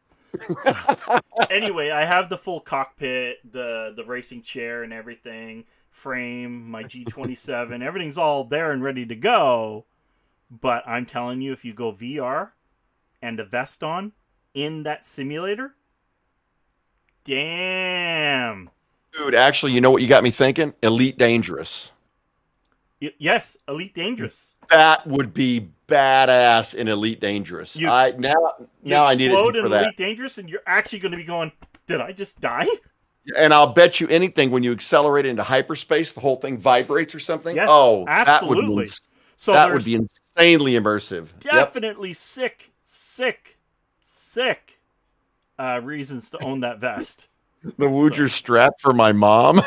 Anyway, I have the full cockpit, the racing chair and everything, frame, my G27, everything's all there and ready to go. But I'm telling you, if you go VR and the vest on in that simulator, damn. Dude, actually, you know what you got me thinking? Elite Dangerous. Yes, Elite Dangerous. That would be badass in Elite Dangerous. You now I need it explode for in that. Elite Dangerous, and you're actually going to be going, did I just die? And I'll bet you anything when you accelerate into hyperspace, the whole thing vibrates or something. Yes, Oh, absolutely. That would be insanely immersive. Definitely sick reasons to own that vest. The Wooger strap for my mom.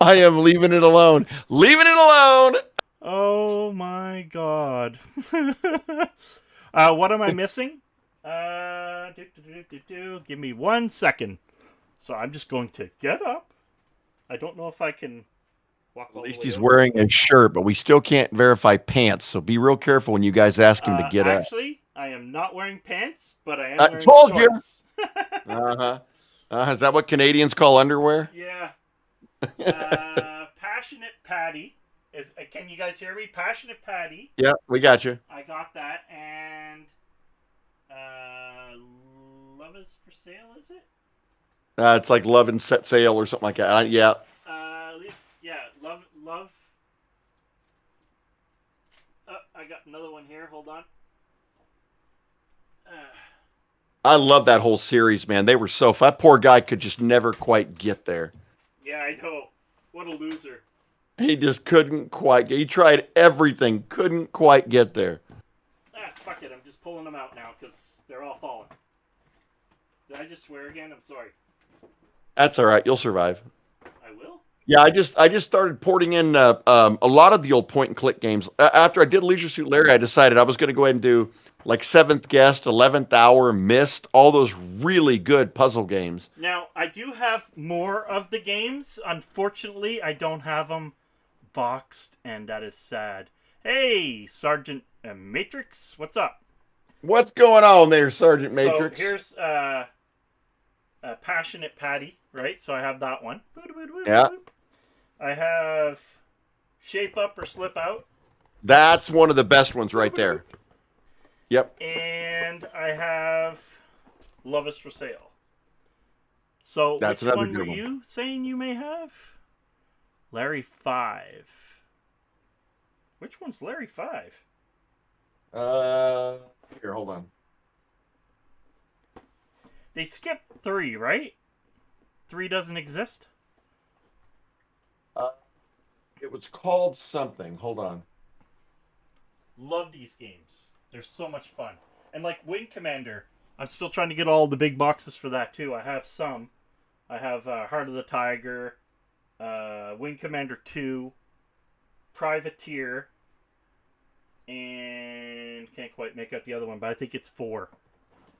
I am leaving it alone. Leaving it alone. Oh my god. What am I missing? Give me 1 second. So I'm just going to get up. I don't know if I can walk all At least the way he's over. wearing a shirt, but we still can't verify pants. So be real careful when you guys ask him to get up. Actually, I am not wearing pants, but I am I wearing told you. shorts. Is that what Canadians call underwear? Yeah. Passionate Patty is. Can you guys hear me? Passionate Patty. Yeah, we got you. I got that, and love is for sale. Is it? It's like Love and Set Sail or something like that. Yeah. At least, yeah. Love. I got another one here. Hold on. I love that whole series, man. They were so fun. That poor guy could just never quite get there. Yeah, I know. What a loser. He just couldn't quite get. He tried everything, couldn't quite get there. Fuck it. I'm just pulling them out now because they're all falling. Did I just swear again? I'm sorry. That's all right. You'll survive. I will? Yeah, I just started porting in a lot of the old point and click games. After I did Leisure Suit Larry, I decided I was going to go ahead and do like Seventh Guest, 11th Hour, Mist, all those really good puzzle games. Now, I do have more of the games. Unfortunately, I don't have them boxed, and that is sad. Hey, Sergeant Matrix, what's up? What's going on there, Sergeant So Matrix? here's Passionate Patty, right? So I have that one. Yeah, I have Shape Up or Slip Out. that's one of the best ones right there. Yep. And I have Love is for Sale. So That's which another one good were one. you saying you may have? Larry 5. Which one's Larry 5? Here, hold on. They skipped 3, right? 3 doesn't exist? Uh, it was called something. Hold on. Love these games. They're so much fun. And like Wing Commander, I'm still trying to get all the big boxes for that too. I have some. I have Heart of the Tiger, Wing Commander 2, Privateer, and can't quite make out the other one, but I think it's 4.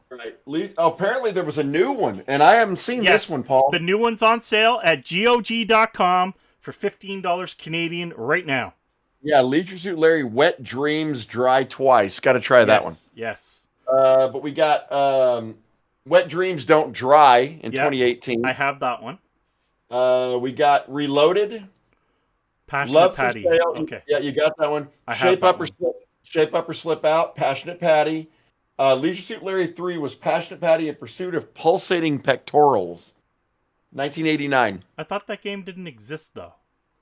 Right. Apparently there was a new one, and I haven't seen this one, Paul. The new one's on sale at GOG.com for $15 Canadian right now. Yeah, Leisure Suit Larry, Wet Dreams, Dry Twice. Got to try that one. Yes. But we got Wet Dreams Don't Dry in 2018. I have that one. We got Reloaded. Passionate Love Patty. for Sale. Okay. Yeah, you got that one. I have that one. Shape Up or Slip Out. Passionate Patty. Leisure Suit Larry 3 was Passionate Patty in Pursuit of Pulsating Pectorals. 1989. I thought that game didn't exist though.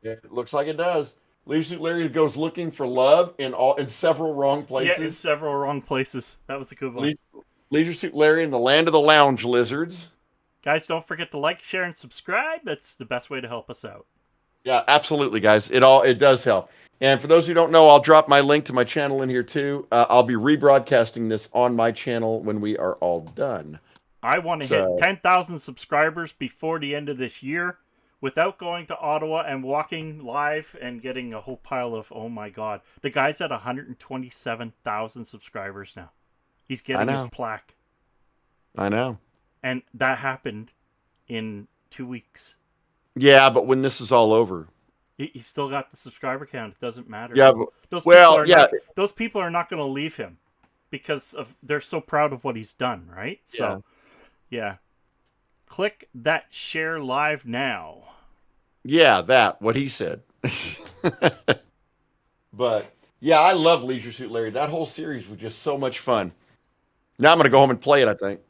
Yeah, it looks like it does. Leisure Suit Larry goes looking for love in several wrong places. Yeah, in several wrong places. That was a good one. Leisure Suit Larry in the Land of the Lounge Lizards. Guys, don't forget to like, share, and subscribe. That's the best way to help us out. Yeah, absolutely, guys. It does help. And for those who don't know, I'll drop my link to my channel in here too. I'll be rebroadcasting this on my channel when we are all done. I want to hit 10,000 subscribers before the end of this year without going to Ottawa and walking live and getting a whole pile of, oh my God. The guy's at 127,000 subscribers now. He's getting his plaque. I know. And that happened in 2 weeks. Yeah, but when this is all over. He still got the subscriber count. It doesn't matter. Yeah, those people are not going to leave him because they're so proud of what he's done, right? So, yeah. Click that share live now. Yeah, what he said. But, yeah, I love Leisure Suit Larry. That whole series was just so much fun. Now I'm going to go home and play it, I think.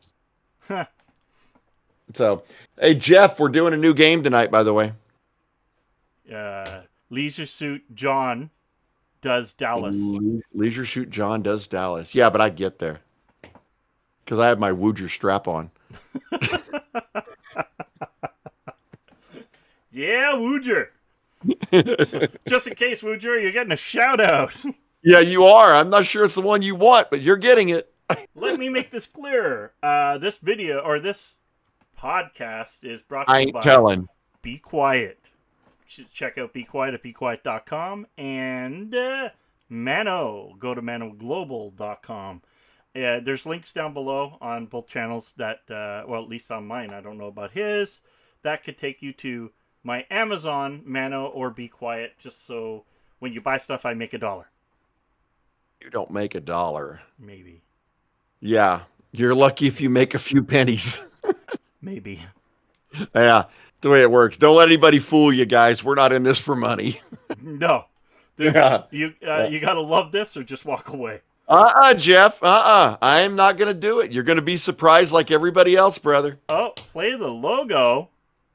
So, hey, Jeff, we're doing a new game tonight, by the way. Leisure Suit John does Dallas. Leisure Suit John does Dallas. Yeah, but I get there. Because I have my Wooger strap on. Yeah, Wooger. Just in case, Wooger, you're getting a shout out. Yeah, you are. I'm not sure it's the one you want, but you're getting it. Let me make this clear. This video or this podcast is brought to I you ain't by telling. Be Quiet. You should check out Be Quiet at BeQuiet.com and Mano. Go to ManoGlobal.com. There's links down below on both channels that, well, at least on mine. I don't know about his. That could take you to my Amazon, Mano, or Be Quiet, just so when you buy stuff, I make $1. You don't make $1. Maybe. Yeah, you're lucky if you make a few pennies. Maybe. Yeah, the way it works. Don't let anybody fool you, guys. We're not in this for money. No. Yeah. You gotta love this or just walk away. Jeff. I'm not gonna do it. You're gonna be surprised like everybody else, brother. Oh, play the logo.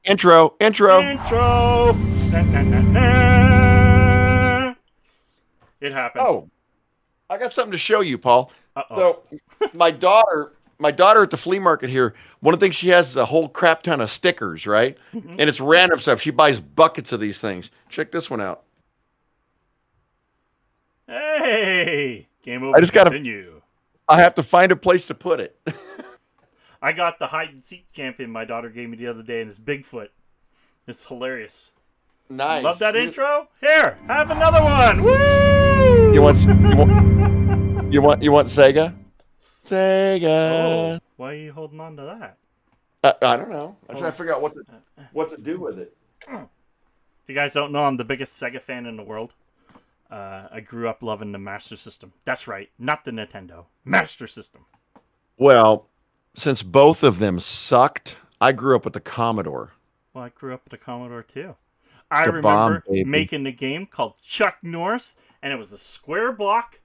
Intro. Na, na, na, na. It happened. Oh, I got something to show you, Paul. Uh-oh. So, my daughter at the flea market here, one of the things she has is a whole crap ton of stickers, right? And it's random stuff. She buys buckets of these things. Check this one out. Hey, game over. I have to find a place to put it. I got the hide and seek champion my daughter gave me the other day, and it's Bigfoot. It's hilarious. Nice. Love that intro. Here, have another one. Woo! You want Sega? Sega. Oh, why are you holding on to that? I don't know. I'm trying to figure out what to do with it. If you guys don't know, I'm the biggest Sega fan in the world. I grew up loving the Master System. That's right, not the Nintendo. Master System. Well, since both of them sucked, I grew up with the Commodore. Well, I grew up with a Commodore too. I The remember bomb, baby. making a game called Chuck Norris, and it was a square block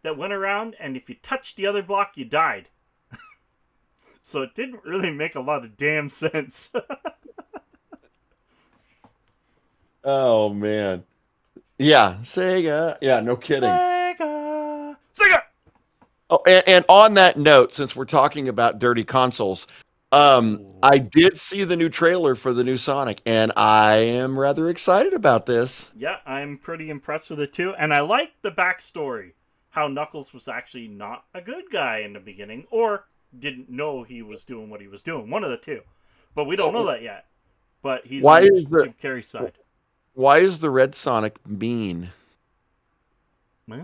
that went around, and if you touched the other block, you died. So it didn't really make a lot of damn sense. Oh man. Yeah, Sega. Yeah, no kidding. Sega! Sega! Oh, and on that note, since we're talking about dirty consoles, I did see the new trailer for the new Sonic, and I am rather excited about this. Yeah, I'm pretty impressed with it too, and I like the backstory. How Knuckles was actually not a good guy in the beginning, or didn't know he was doing what he was doing. One of the two. But we don't know that yet. But he's on Jim Carrey's side. Why is the red Sonic mean? What?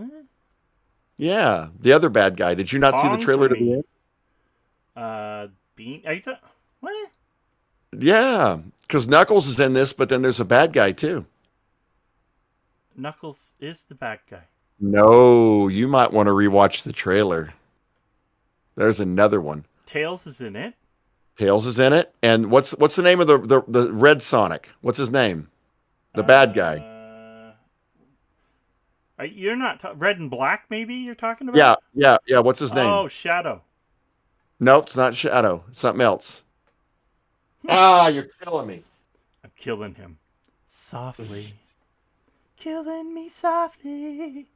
Yeah, the other bad guy. Did you not see the trailer to the end? Bean? Are you what? Yeah, because Knuckles is in this, but then there's a bad guy too. Knuckles is the bad guy. No, you might want to rewatch the trailer. There's another one. Tails is in it. Tails is in it, and what's the name of the red Sonic? What's his name? The bad guy. You're not Red and Black? Maybe you're talking about. Yeah. What's his name? Oh, Shadow. No, it's not Shadow. It's something else. You're killing me. I'm killing him softly. Killing me softly.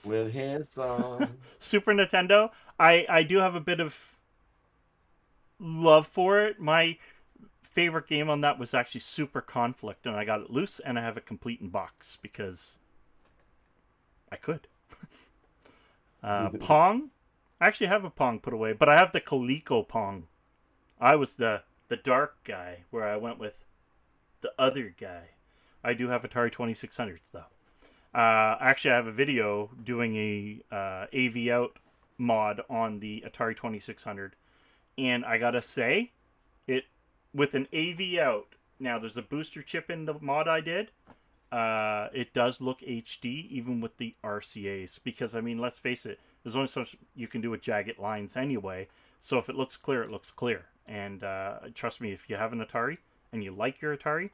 With his song. Super Nintendo. I do have a bit of love for it. My favorite game on that was actually Super Conflict, and I got it loose, and I have it complete in box because I could. Pong. I actually have a Pong put away, but I have the Coleco Pong. I was the dark guy, where I went with the other guy. I do have Atari 2600s, though. Actually, I have a video doing a AV Out mod on the Atari 2600, and I gotta say, it with an AV Out. Now, there's a booster chip in the mod I did. It does look HD, even with the RCAs, because I mean, let's face it, there's only so much you can do with jagged lines anyway. So if it looks clear, it looks clear. And trust me, if you have an Atari and you like your Atari,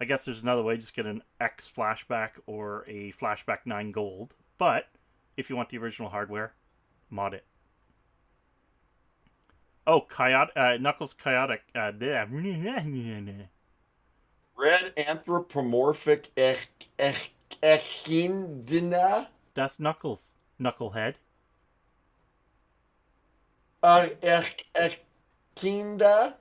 I guess there's another way. Just get an X Flashback or a Flashback 9 Gold. But if you want the original hardware, mod it. Oh, Knuckles Chaotic. Red anthropomorphic echidna. That's Knuckles. Knucklehead. Echidna.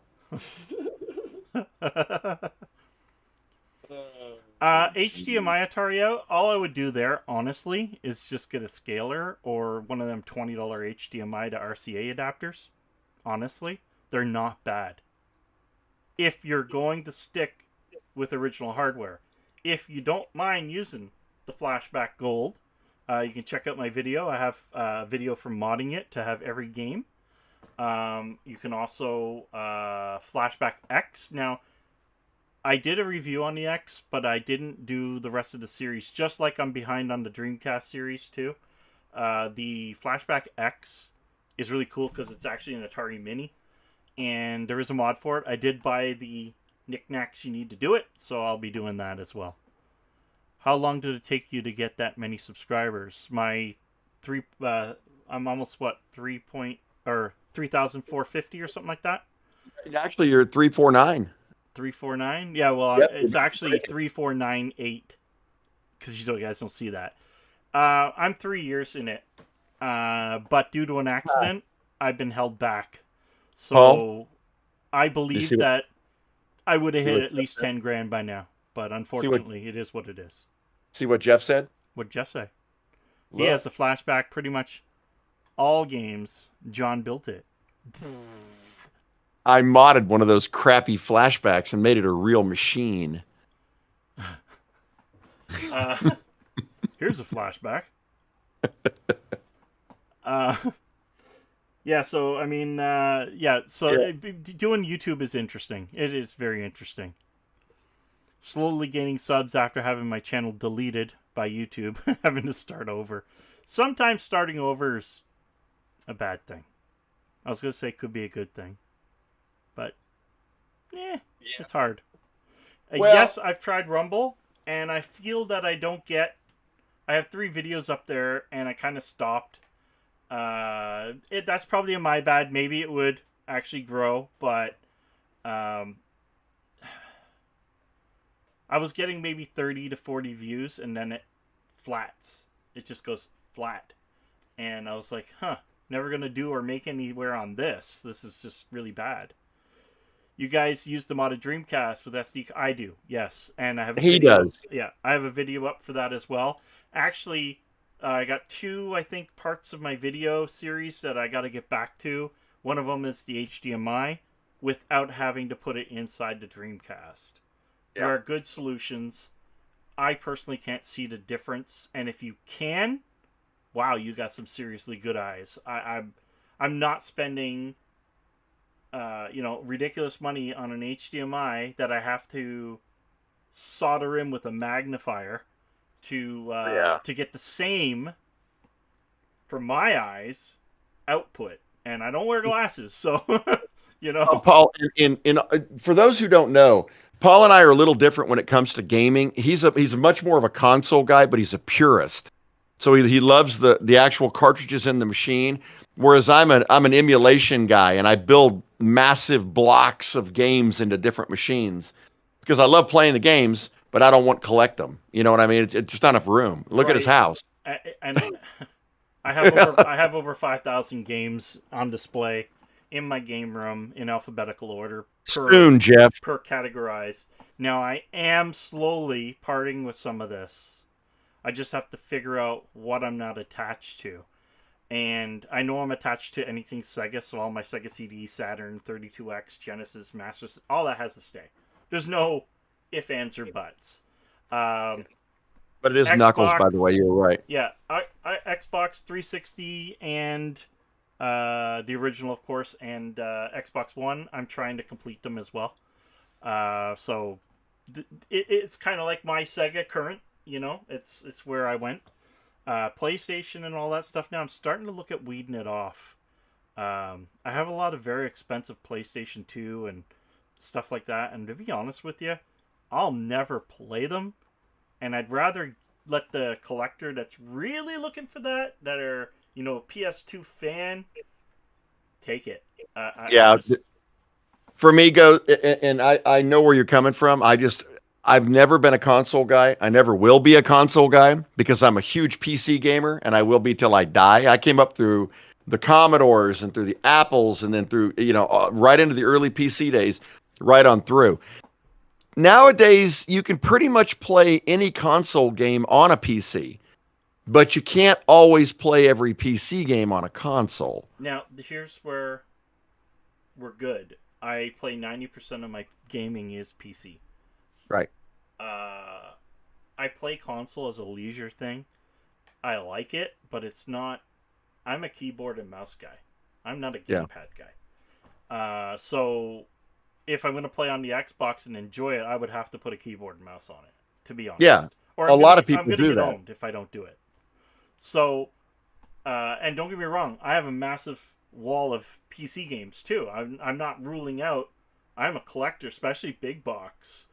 HDMI Atari out. All I would do there, honestly, is just get a scaler or one of them $20 HDMI to RCA adapters. Honestly, they're not bad. If you're going to stick with original hardware. If you don't mind using the Flashback Gold, you can check out my video. I have a video for modding it to have every game. You can also Flashback X. Now, I did a review on the X, but I didn't do the rest of the series, just like I'm behind on the Dreamcast series too. The Flashback X is really cool because it's actually an Atari Mini, and there is a mod for it. I did buy the knickknacks you need to do it, so I'll be doing that as well. How long did it take you to get that many subscribers? My I'm almost 3,450 or something like that. Actually, you're at 349. 349? Yeah, well, yep, it's actually 3498 because you guys don't see that. I'm 3 years in it, but due to an accident, I've been held back. So I believe that I would have hit at least 10 grand by now, but unfortunately, it is what it is. See what Jeff said? What'd Jeff say? Look. He has a flashback. Pretty much all games, John built it. I modded one of those crappy flashbacks and made it a real machine. Here's a flashback. Yeah, so I mean, doing YouTube is interesting. It is very interesting. Slowly gaining subs after having my channel deleted by YouTube, having to start over. Sometimes starting over is a bad thing. I was gonna say it could be a good thing, but it's hard. Well, yes, I've tried Rumble, and I feel that I don't get. I have 3 videos up there, and I kind of stopped. That's probably my bad. Maybe it would actually grow, but I was getting maybe 30 to 40 views, and then it flats. It just goes flat, and I was like, never gonna do or make anywhere on this. This is just really bad. You guys use the modded Dreamcast with SD. I do, yes, and I have. He does. Yeah, I have a video up for that as well. Actually, I got 2, I think, parts of my video series that I got to get back to. One of them is the HDMI, without having to put it inside the Dreamcast. Yeah. There are good solutions. I personally can't see the difference, and if you can, wow, you got some seriously good eyes. I'm not spending, ridiculous money on an HDMI that I have to solder in with a magnifier to get the same, for my eyes, output. And I don't wear glasses, so Paul, for those who don't know, Paul and I are a little different when it comes to gaming. He's much more of a console guy, but he's a purist. So he loves the actual cartridges in the machine, whereas I'm an emulation guy, and I build massive blocks of games into different machines because I love playing the games, but I don't want to collect them. You know what I mean? It's just not enough room. Look at his house. And I have over 5,000 games on display in my game room in alphabetical order. Soon, Jeff. Per categorized. Now, I am slowly parting with some of this. I just have to figure out what I'm not attached to. And I know I'm attached to anything Sega, so all my Sega CD, Saturn, 32X, Genesis, Master, all that has to stay. There's no if, ands, or buts. But it is Xbox, Knuckles, by the way. You're right. Yeah, Xbox 360 and the original, of course, and Xbox One. I'm trying to complete them as well. So it's kind of like my Sega current. It's where I went. PlayStation and all that stuff. Now I'm starting to look at weeding it off. I have a lot of very expensive PlayStation 2 and stuff like that. And to be honest with you, I'll never play them. And I'd rather let the collector that's really looking for that are, a PS2 fan, take it. For me, and I know where you're coming from. I've never been a console guy. I never will be a console guy because I'm a huge PC gamer, and I will be till I die. I came up through the Commodores and through the Apples, and then through, right into the early PC days, right on through. Nowadays, you can pretty much play any console game on a PC, but you can't always play every PC game on a console. Now, here's where we're good. I play 90% of my gaming is PC. Right. I play console as a leisure thing. I like it, but it's not. I'm a keyboard and mouse guy. I'm not a gamepad guy. So if I'm going to play on the Xbox and enjoy it, I would have to put a keyboard and mouse on it, to be honest. Yeah, or a lot of people do that. I'm going to get owned if I don't do it. So, and don't get me wrong, I have a massive wall of PC games too. I'm not ruling out. I'm a collector, especially big box.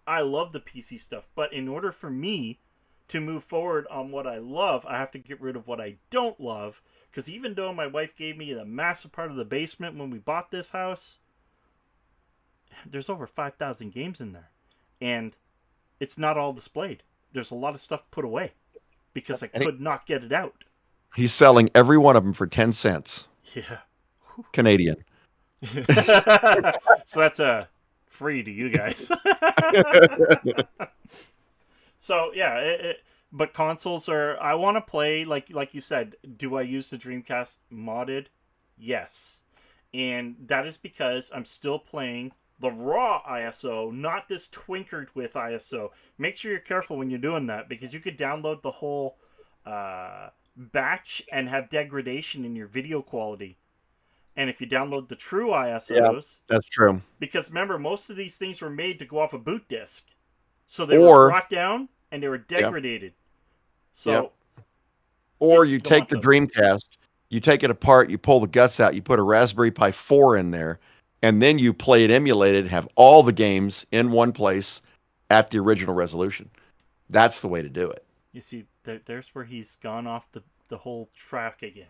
I love the PC stuff, but in order for me to move forward on what I love, I have to get rid of what I don't love. Because even though my wife gave me the massive part of the basement when we bought this house, there's over 5,000 games in there. And it's not all displayed. There's a lot of stuff put away because I could not get it out. He's selling every one of them for 10 cents. Yeah. Canadian. So that's free to you guys. So yeah, but consoles are. I want to play like you said. Do I use the Dreamcast modded? Yes, and that is because I'm still playing the raw ISO, not this twinkered with ISO. Make sure you're careful when you're doing that, because you could download the whole batch and have degradation in your video quality. And if you download the true ISOs, that's true. Because remember, most of these things were made to go off a boot disk, so they were brought down and they were degraded. So, or you take the Dreamcast, you take it apart, you pull the guts out, you put a Raspberry Pi 4 in there, and then you play it emulated, have all the games in one place at the original resolution. That's the way to do it. You see, there's where he's gone off the whole track again.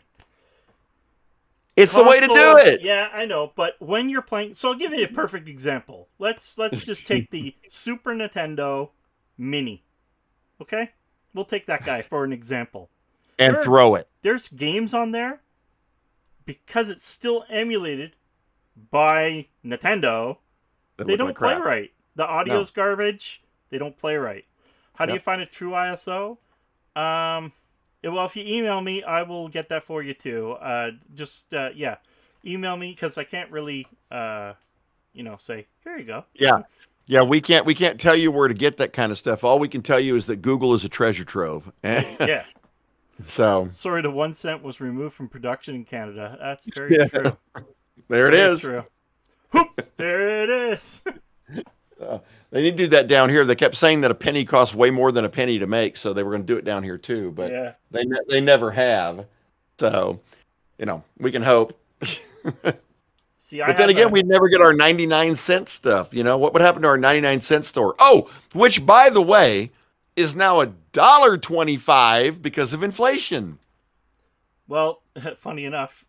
It's the way to do it. Yeah, I know. But when you're playing, so I'll give you a perfect example. Let's just take the Super Nintendo Mini. Okay, we'll take that guy for an example. And throw it. There's games on there, because it's still emulated by Nintendo. They don't play right. The audio's garbage. They don't play right. How do you find a true ISO? Well, if you email me, I will get that for you too. Email me, because I can't really, say, here you go. Yeah. We can't tell you where to get that kind of stuff. All we can tell you is that Google is a treasure trove. Yeah. So sorry, the 1 cent was removed from production in Canada. That's very true. There it is. True. Whoop, there it is. They need to do that down here. They kept saying that a penny costs way more than a penny to make, so they were going to do it down here too. But they never have. So, we can hope. See, but then again, we'd never get our 99-cent stuff. What would happen to our 99-cent store? Oh, which, by the way, is now $1.25 because of inflation. Well, funny enough,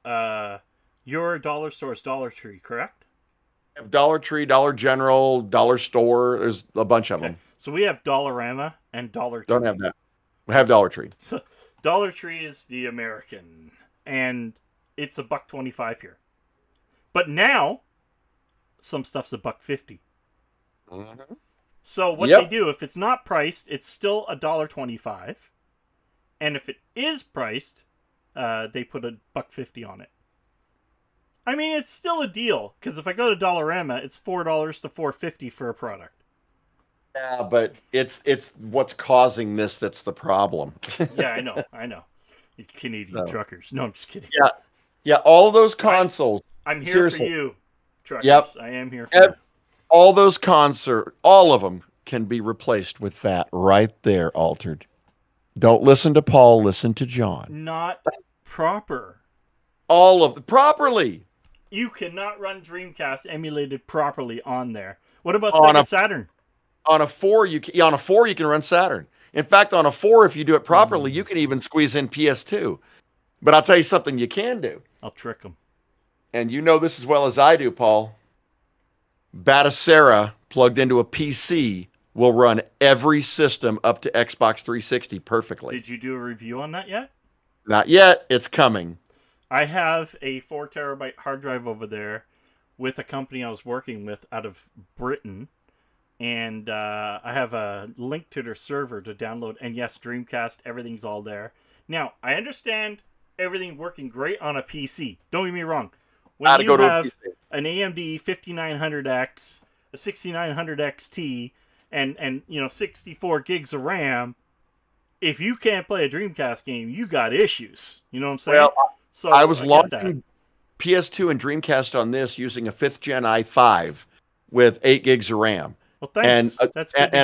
your dollar store is Dollar Tree, correct? Dollar Tree, Dollar General, Dollar Store. There's a bunch of them. So we have Dollarama and Dollar Tree. Don't have that. We have Dollar Tree. So Dollar Tree is the American, and it's $1.25 here. But now, some stuff's $1.50. Mm-hmm. So what they do, if it's not priced, it's still $1.25, and if it is priced, they put $1.50 on it. I mean, it's still a deal, because if I go to Dollarama, it's $4 to $4.50 for a product. Yeah, but it's what's causing this that's the problem. Yeah, I know. You Canadian truckers. No, I'm just kidding. Yeah. All of those consoles. I'm here for you, truckers. Yep. I am here for you. All those all of them can be replaced with that right there, altered. Don't listen to Paul. Listen to John. Not proper. All of them properly. You cannot run Dreamcast emulated properly on there. What about Sega Saturn? On a 4, you can run Saturn. In fact, on a 4, if you do it properly, you can even squeeze in PS2. But I'll tell you something you can do. I'll trick them. And you know this as well as I do, Paul. Batacera plugged into a PC will run every system up to Xbox 360 perfectly. Did you do a review on that yet? Not yet. It's coming. I have a 4 terabyte hard drive over there with a company I was working with out of Britain. And I have a link to their server to download. And yes, Dreamcast, everything's all there. Now, I understand everything working great on a PC. Don't get me wrong. When you have an AMD 5900X, a 6900 XT, and 64 gigs of RAM, if you can't play a Dreamcast game, you got issues. You know what I'm saying? Well, so I was launching PS2 and Dreamcast on this using a 5th gen i5 with 8 gigs of RAM. Well, thanks. That's good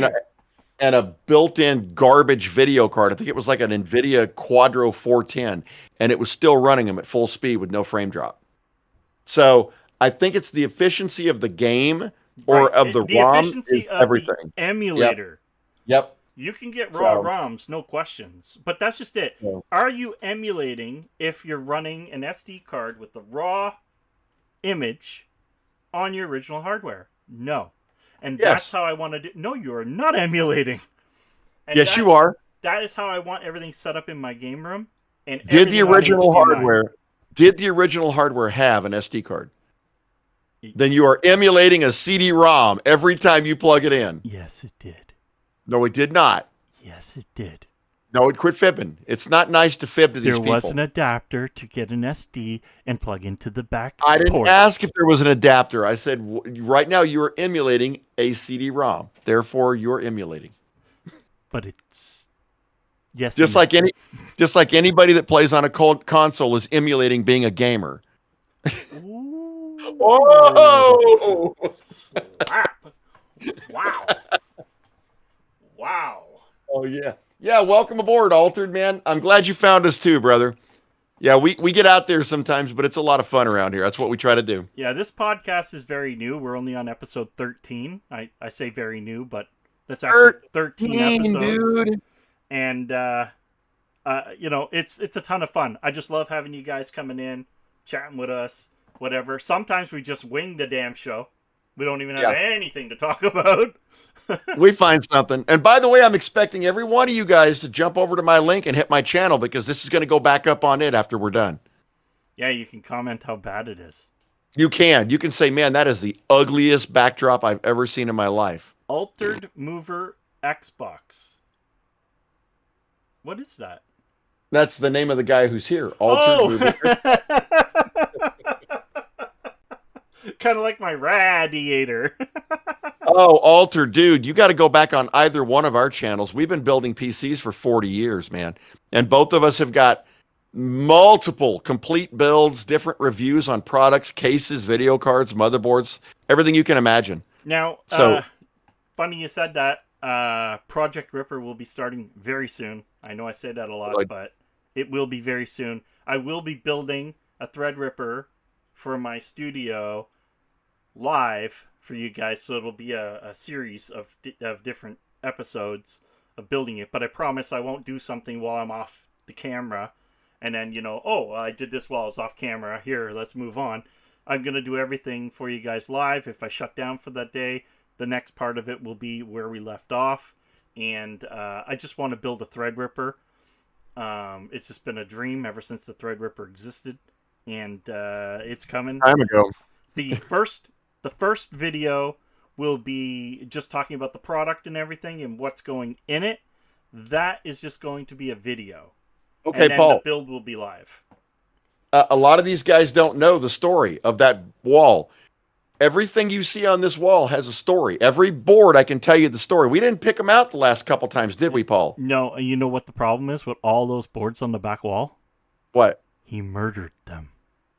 and a built-in garbage video card. I think it was like an NVIDIA Quadro 410, and it was still running them at full speed with no frame drop. So I think it's the efficiency of the game or of the ROM efficiency is everything. Of the emulator. Yep. You can get raw ROMs, no questions. But that's just it. Yeah. Are you emulating if you're running an SD card with the raw image on your original hardware? No. And that's how I want to do. No, you are not emulating. And yes, you are. That is how I want everything set up in my game room. And did the original hardware have an SD card? Then you are emulating a CD-ROM every time you plug it in. Yes, it did. No, it did not. Yes, it did. No, quit fibbing. It's not nice to fib to these There people. was an adapter to get an SD and plug into the back I didn't port. ask if there was an adapter. I said, right now you are emulating a CD-ROM. Therefore, you're emulating. But it's yes, Just like anybody that plays on a console is emulating being a gamer. Ooh. Oh! Slap! Wow! Wow! Oh yeah, yeah. Welcome aboard, Altered Man. I'm glad you found us too, brother. Yeah, we get out there sometimes, but it's a lot of fun around here. That's what we try to do. Yeah, this podcast is very new. We're only on episode 13. I say very new, but that's actually 13 episodes. Dude. And it's a ton of fun. I just love having you guys coming in, chatting with us, whatever. Sometimes we just wing the damn show. We don't even have anything to talk about. We find something. And by the way, I'm expecting every one of you guys to jump over to my link and hit my channel because this is going to go back up on it after we're done. Yeah, you can comment how bad it is. You can say, man, that is the ugliest backdrop I've ever seen in my life. Altered Mover Xbox. What is that? That's the name of the guy who's here. Altered Mover. Kind of like my radiator. Oh, Alter, dude, you got to go back on either one of our channels. We've been building PCs for 40 years, man. And both of us have got multiple complete builds, different reviews on products, cases, video cards, motherboards, everything you can imagine. Now, funny you said that. Project Ripper will be starting very soon. I know I say that a lot, but it will be very soon. I will be building a Threadripper for my studio live for you guys, so it'll be a series of different episodes of building it. But I promise I won't do something while I'm off the camera, and then I did this while I was off camera. Here, let's move on. I'm gonna do everything for you guys live. If I shut down for that day, the next part of it will be where we left off, and I just want to build a Threadripper. It's just been a dream ever since the Threadripper existed, and it's coming. Time ago. The first video will be just talking about the product and everything and what's going in it. That is just going to be a video. Okay, and then Paul. The build will be live. A lot of these guys don't know the story of that wall. Everything you see on this wall has a story. Every board, I can tell you the story. We didn't pick them out the last couple times, did we, Paul? No, you know what the problem is with all those boards on the back wall? What? He murdered them.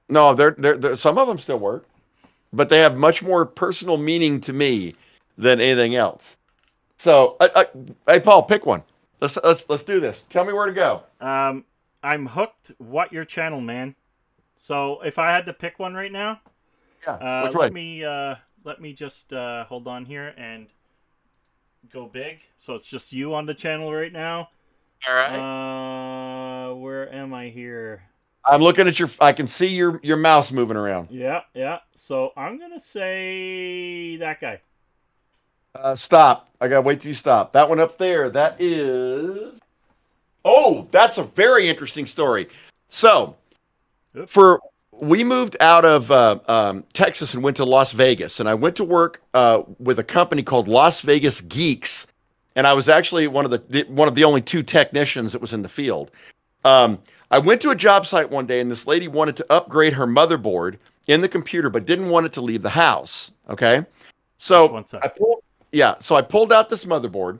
No, they're some of them still work, but they have much more personal meaning to me than anything else. So, hey, Paul, pick one. Let's do this. Tell me where to go. I'm hooked. What your channel, man? So if I had to pick one right now, which way? Let me just hold on here and go big. So it's just you on the channel right now. All right. Where am I here? I'm looking at I can see your mouse moving around. Yeah. So I'm gonna say that guy. Stop. I gotta wait till you stop. That one up there. That is. Oh, that's a very interesting story. So, we moved out of Texas and went to Las Vegas, and I went to work with a company called Las Vegas Geeks, and I was actually one of the only two technicians that was in the field. I went to a job site one day, and this lady wanted to upgrade her motherboard in the computer, but didn't want it to leave the house. Okay, so I pulled out this motherboard.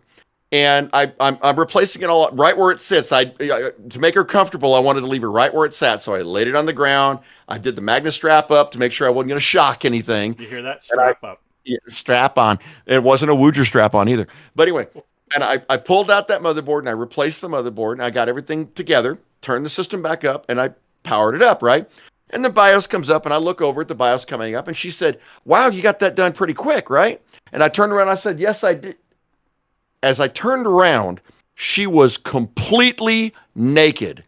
And I'm replacing it all right where it sits. To make her comfortable, I wanted to leave her right where it sat. So I laid it on the ground. I did the magnet strap up to make sure I wasn't going to shock anything. You hear that? Strap up. Yeah, strap on. It wasn't a Woodger strap on either. But anyway, and I pulled out that motherboard and I replaced the motherboard and I got everything together, turned the system back up, and I powered it up, right? And the BIOS comes up and I look over at the BIOS coming up and she said, "Wow, you got that done pretty quick, right?" And I turned around and I said, "Yes, I did." As I turned around, she was completely naked.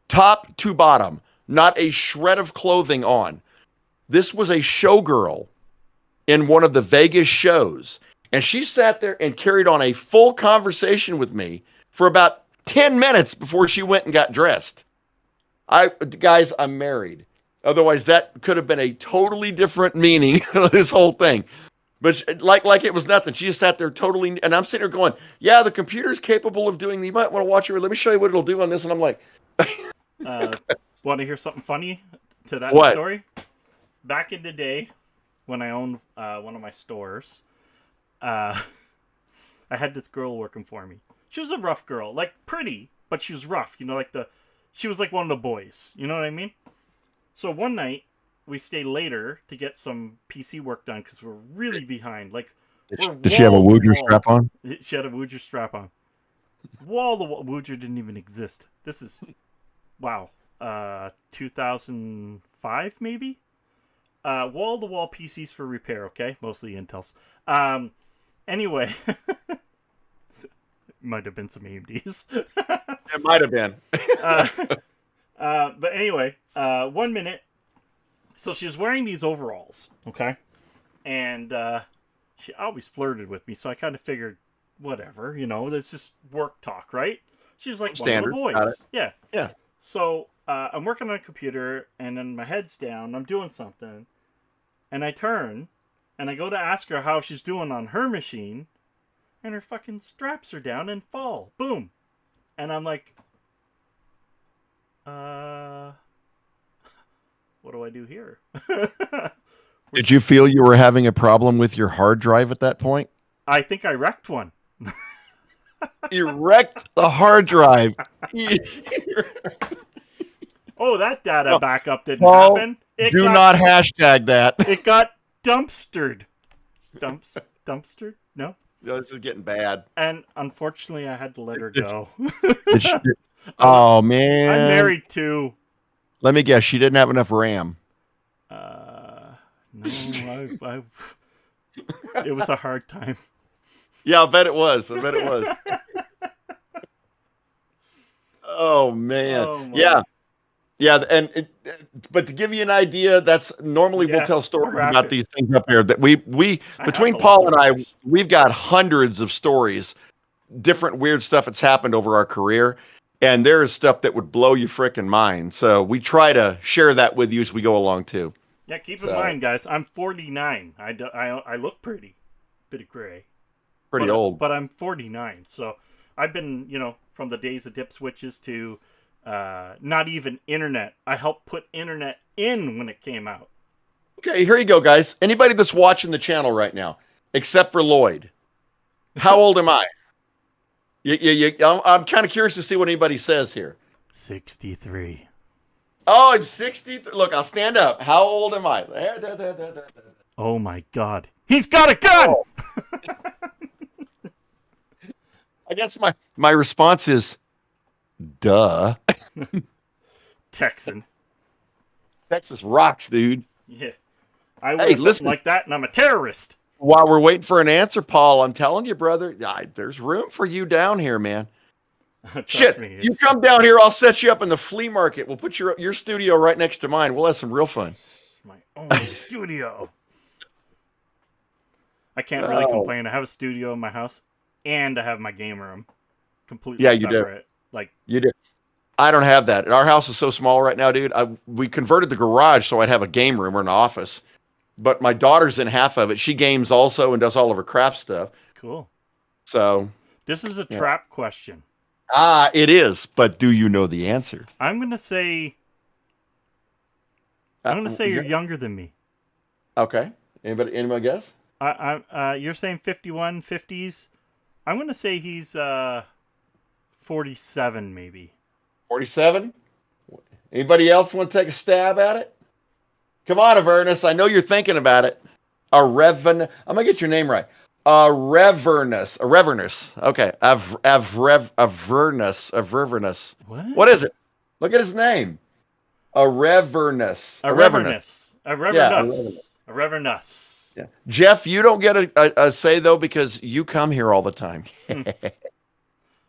Top to bottom, not a shred of clothing on. This was a showgirl in one of the Vegas shows. And she sat there and carried on a full conversation with me for about 10 minutes before she went and got dressed. Guys, I'm married. Otherwise, that could have been a totally different meaning of this whole thing. But like it was nothing. She just sat there totally, and I'm sitting there going, "Yeah, the computer's capable of doing. You might want to watch it. Let me show you what it'll do on this." And I'm like, "Want to hear something funny to that what? Story? Back in the day, when I owned one of my stores, I had this girl working for me. She was a rough girl, like pretty, but she was rough. You know, she was like one of the boys. You know what I mean? So one night, we stayed later to get some PC work done because we're really behind. Like, did she have a Wooger strap on? She had a Wooger strap on. Wall to wall. Wooger didn't even exist. This is, wow, 2005 maybe. Wall to wall PCs for repair. Okay, mostly Intels. Anyway, might have been some AMDs. It might have been. But anyway, 1 minute. So she was wearing these overalls, okay? And she always flirted with me, so I kind of figured, whatever, you know, that's just work talk, right? She was like Standard. one of the boys. Yeah. So I'm working on a computer, and then my head's down, I'm doing something, and I turn, and I go to ask her how she's doing on her machine, and her fucking straps are down and fall. Boom. And I'm like, what do I do here? Did you feel you were having a problem with your hard drive at that point? I think I wrecked one. You wrecked the hard drive. Oh, that data backup didn't happen. Do not hashtag that. It got dumpstered. Dumpstered? No? This is getting bad. And unfortunately, I had to let her go. Oh, man. I'm married too. Let me guess. She didn't have enough RAM. No, it was a hard time. Yeah, I bet it was. Oh, man. Oh, yeah. And but to give you an idea, that's normally we'll tell stories about these things up here. That we between Paul and I, we've got hundreds of stories, different weird stuff that's happened over our career. And there is stuff that would blow your freaking mind. So we try to share that with you as we go along too. Yeah, keep in mind, guys, I'm 49. I look pretty. Bit of gray. Pretty old. But I'm 49. So I've been, from the days of dip switches to not even internet. I helped put internet in when it came out. Okay, here you go, guys. Anybody that's watching the channel right now, except for Lloyd, how old am I? I'm kind of curious to see what anybody says here. 63. Oh, I'm 60. Look, I'll stand up. How old am I? Oh my God. He's got a gun! Oh. I guess my response is, duh. Texan. Texas rocks, dude. Yeah. I wear something like that, and I'm a terrorist. While we're waiting for an answer, Paul, I'm telling you, brother, there's room for you down here, man. Shit, you come down here, I'll set you up in the flea market. We'll put your studio right next to mine. We'll have some real fun. My own studio. I can't really complain. I have a studio in my house, and I have my game room completely separate. Do. You do. I don't have that. Our house is so small right now, dude. We converted the garage so I'd have a game room or an office. But my daughter's in half of it. She games also and does all of her craft stuff. Cool. So this is a trap question. It is. But do you know the answer? I'm gonna say you're younger than me. Okay. Anybody guess? You're saying 51, 50s. I'm gonna say he's 47, maybe. 47. Anybody else want to take a stab at it? Come on, Avernus. I know you're thinking about it. I'm going to get your name right. Avernus. Okay. Avernus. What is it? Look at his name. Avernus. Yeah. Jeff, you don't get a say, though, because you come here all the time.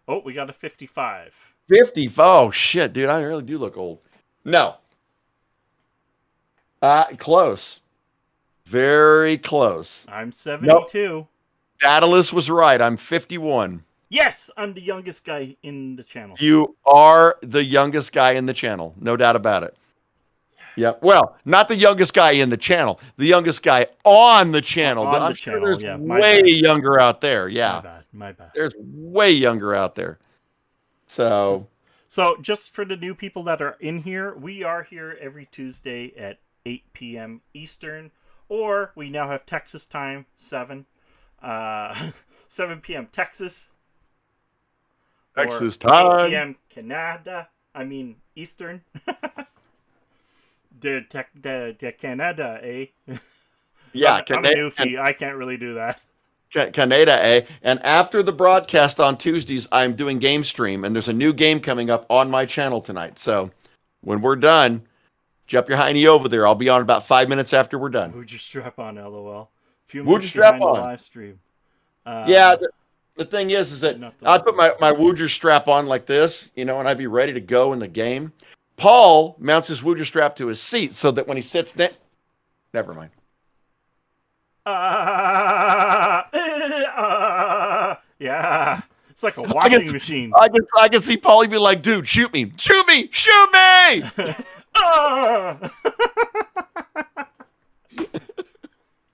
Oh, we got a 55. 50. Oh, shit, dude. I really do look old. No. Close. Very close. I'm 72. Nope. Daedalus was right. I'm 51. Yes, I'm the youngest guy in the channel. You are the youngest guy in the channel. No doubt about it. Yeah. Well, not the youngest guy in the channel, the youngest guy on the channel. On the I'm sure channel, there's yeah, my way bad. younger out there. My Yeah. bad. My bad. There's way younger out there. So, So, just for the new people that are in here, we are here every Tuesday at 8 p.m. Eastern, or we now have Texas time, 7 p.m. Texas, Texas or 8 time. p.m. Canada. I mean Eastern. the Canada, eh? Yeah. I'm a newfie. I can't really do that. Canada, eh? And after the broadcast on Tuesdays, I'm doing game stream, and there's a new game coming up on my channel tonight. So when we're done, jump your hiney over there. I'll be on about 5 minutes after we're done. Who'd you strap on, LOL? Few Who'd minutes you strap behind on? the live stream. Yeah, the thing is that Not the I'd put my Wooger strap on like this, and I'd be ready to go in the game. Paul mounts his Wooger strap to his seat so that when he sits down, never mind. Yeah. It's like a washing machine. I can see Paulie be like, dude, shoot me. Shoot me. Shoot me.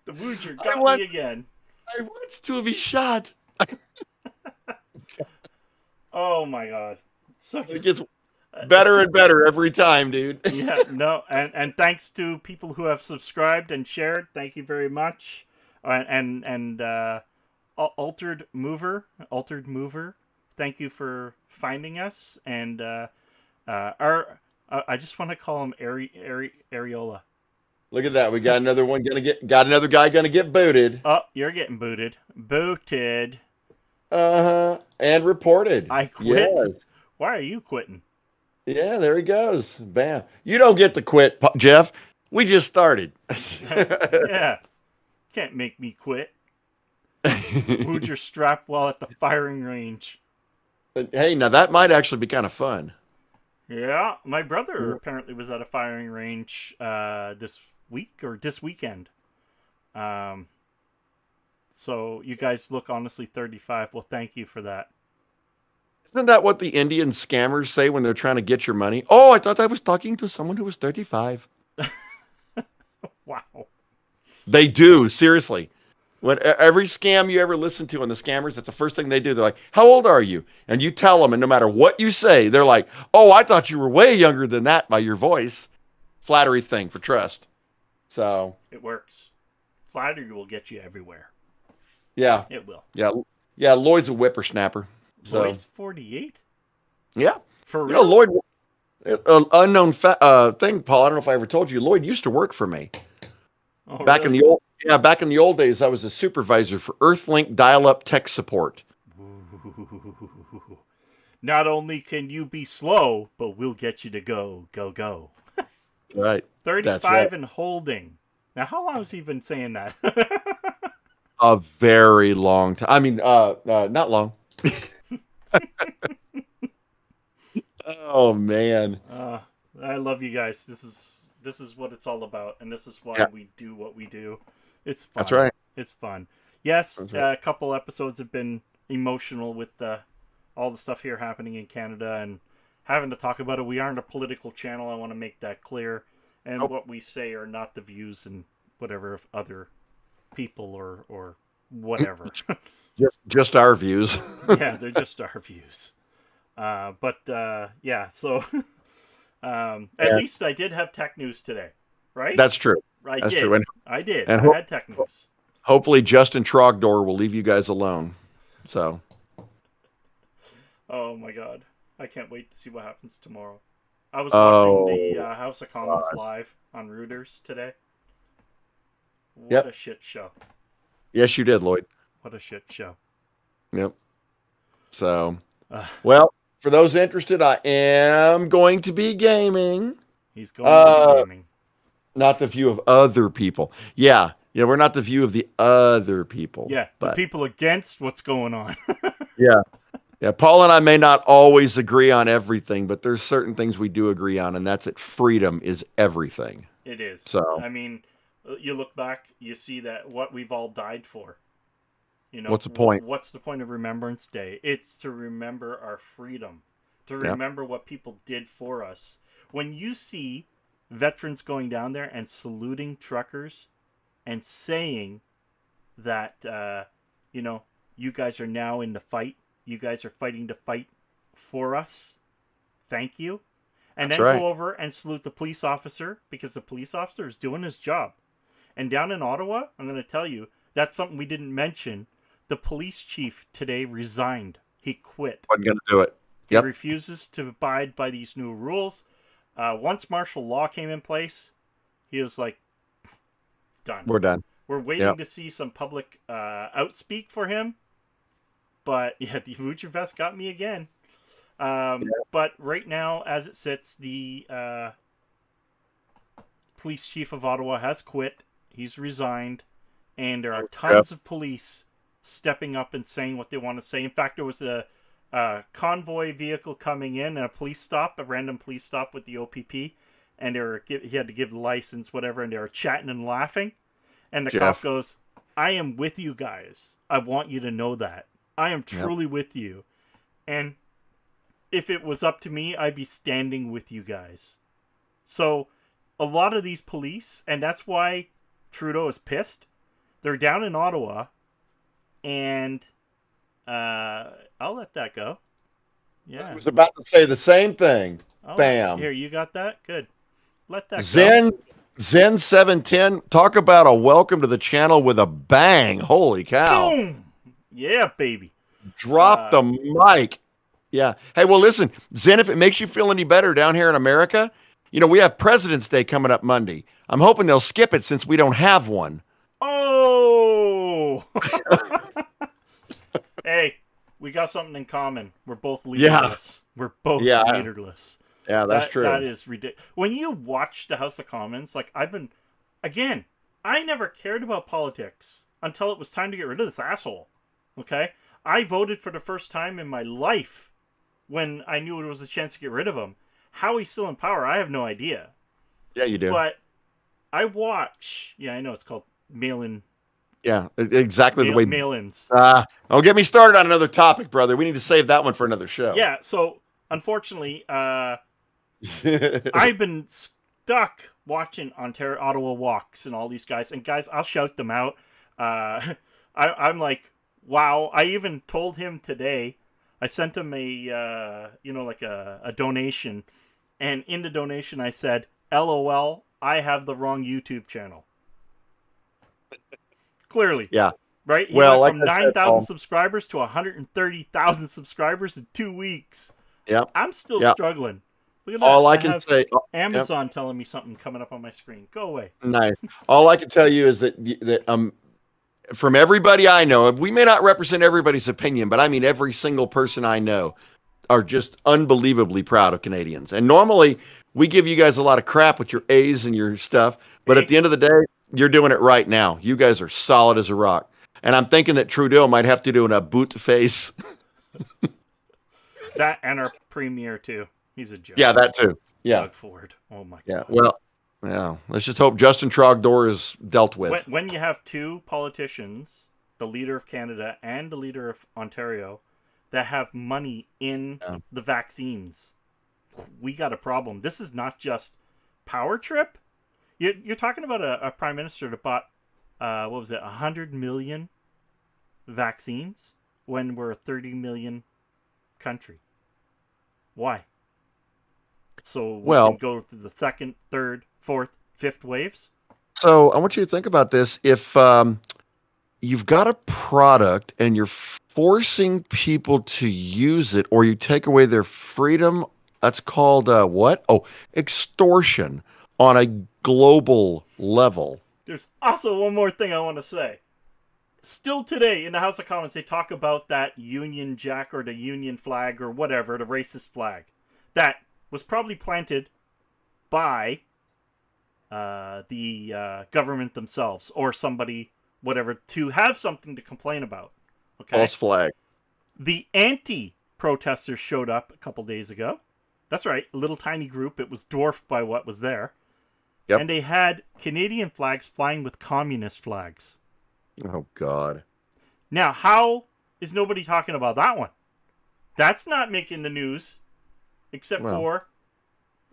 The Wooger got me again. I want to be shot. Oh my god. So It gets better and better every time, dude. Yeah, no, and thanks to people who have subscribed and shared. Thank you very much. And Altered Mover. Thank you for finding us. And I just want to call him Areola. Look at that. We got another one got another guy gonna get booted. Oh, you're getting booted. Booted. And reported. I quit. Yes. Why are you quitting? Yeah, there he goes. Bam. You don't get to quit, Jeff. We just started. Yeah. Can't make me quit. Who'd your strap while at the firing range? Hey, now that might actually be kind of fun. Yeah, my brother apparently was at a firing range this week or this weekend. So you guys look honestly 35. Well, thank you for that. Isn't that what the Indian scammers say when they're trying to get your money? Oh, I thought I was talking to someone who was 35. Wow. They do, seriously. When every scam you ever listen to on the scammers, that's the first thing they do. They're like, how old are you? And you tell them, and no matter what you say, they're like, oh, I thought you were way younger than that by your voice. Flattery thing for trust. So it works. Flattery will get you everywhere. Yeah. It will. Yeah. Yeah. Lloyd's a whippersnapper. So. Lloyd's 48? Yeah. For real? Lloyd, unknown thing, Paul. I don't know if I ever told you. Lloyd used to work for me. Oh, back really? back in the old days, I was a supervisor for Earthlink dial-up tech support. Ooh. Not only can you be slow, but we'll get you to go. Right. 35 right. and holding. Now, how long has he been saying that? A very long time. I mean, not long. Oh man. I love you guys. This is what it's all about, and this is why we do what we do. It's fun. That's right. It's fun. Yes, That's right. A couple episodes have been emotional with all the stuff here happening in Canada and having to talk about it. We aren't a political channel. I want to make that clear. And what we say are not the views and whatever of other people or whatever. just our views. Yeah, they're just our views. Yeah, so at least I did have tech news today, right? That's true. That's true. And, I did. And I had tech news. Hopefully Justin Trogdor will leave you guys alone. So. Oh my god. I can't wait to see what happens tomorrow. I was watching the House of Commons live on Reuters today. What a shit show. Yes, you did, Lloyd. What a shit show. Yep. So, well, for those interested, I am going to be gaming. He's going to be gaming. Not the view of other people. Yeah, we're not the view of the other people. Yeah, the people against what's going on. Yeah, Paul and I may not always agree on everything, but there's certain things we do agree on, and that's that freedom is everything. It is. So, I mean, you look back, you see that what we've all died for. What's the point? What's the point of Remembrance Day? It's to remember our freedom, to remember what people did for us. When you see veterans going down there and saluting truckers and saying that, you guys are now in the fight. You guys are fighting to fight for us. Thank you. And That's then right. go over and salute the police officer, because the police officer is doing his job. And down in Ottawa, I'm going to tell you, that's something we didn't mention. The police chief today resigned. He quit. Wasn't going to do it. He Yep. refuses to abide by these new rules. Once martial law came in place, he was like, done. We're done. We're waiting to see some public outspeak for him. But yeah, the Vujovic vest got me again. But right now, as it sits, the police chief of Ottawa has quit. He's resigned. And there are tons of police stepping up and saying what they want to say. In fact, there was a convoy vehicle coming in and a random police stop with the OPP. And he had to give the license, whatever, and they were chatting and laughing. And the cop goes, I am with you guys. I want you to know that. I am truly with you. And if it was up to me, I'd be standing with you guys. So a lot of these police, and that's why Trudeau is pissed, they're down in Ottawa, and I'll let that go. Yeah. I was about to say the same thing. Oh, Bam. Here, you got that? Good. Let that go. Zen 710, talk about a welcome to the channel with a bang. Holy cow. Boom! Yeah, baby. Drop the mic. Yeah. Hey, well, listen, Zen, if it makes you feel any better down here in America, we have President's Day coming up Monday. I'm hoping they'll skip it since we don't have one. Oh! Hey, we got something in common. We're both leaderless. We're both leaderless. Yeah, that's true. That is ridiculous. When you watch the House of Commons, I never cared about politics until it was time to get rid of this asshole. Okay? I voted for the first time in my life when I knew it was a chance to get rid of him. How he's still in power, I have no idea. Yeah, you do. But I watch. Yeah, I know it's called mail-in. Yeah, exactly the way. Mail-ins. Don't get me started on another topic, brother. We need to save that one for another show. Yeah, so unfortunately, I've been stuck watching Ottawa Walks and all these guys. And guys, I'll shout them out. I'm like, wow. I even told him today. I sent him a donation, and in the donation I said, "LOL, I have the wrong YouTube channel." Clearly, yeah, right. He went from 9,000 subscribers to 130,000 subscribers in 2 weeks. Yeah, I'm still struggling. Look at that. All I can say, Amazon telling me something coming up on my screen. Go away. Nice. All I can tell you is that from everybody I know, we may not represent everybody's opinion, but I mean every single person I know are just unbelievably proud of Canadians. And normally we give you guys a lot of crap with your A's and your stuff, but at the end of the day, you're doing it right now. You guys are solid as a rock. And I'm thinking that Trudeau might have to do an boot face. That and our premier too. He's a joke. Yeah, that too. Yeah. Doug Ford. Oh my God. Yeah. Well, yeah. Let's just hope Justin Trudeau is dealt with. When you have two politicians, the leader of Canada and the leader of Ontario, that have money in the vaccines, we got a problem. This is not just power trip. You're talking about a prime minister that bought, 100 million vaccines when we're a 30 million country. Why? So we can go to the second, third, fourth, fifth waves? So I want you to think about this. If you've got a product and you're forcing people to use it, or you take away their freedom, that's called what? Oh, extortion on a global level. There's also one more thing I want to say. Still today in the House of Commons, they talk about that Union Jack or the Union flag or whatever, the racist flag. That was probably planted by the government themselves or somebody, whatever, to have something to complain about. Okay? False flag. The anti-protesters showed up a couple days ago. That's right, a little tiny group. It was dwarfed by what was there. Yep. And they had Canadian flags flying with communist flags. Oh, God. Now, how is nobody talking about that one? That's not making the news, except for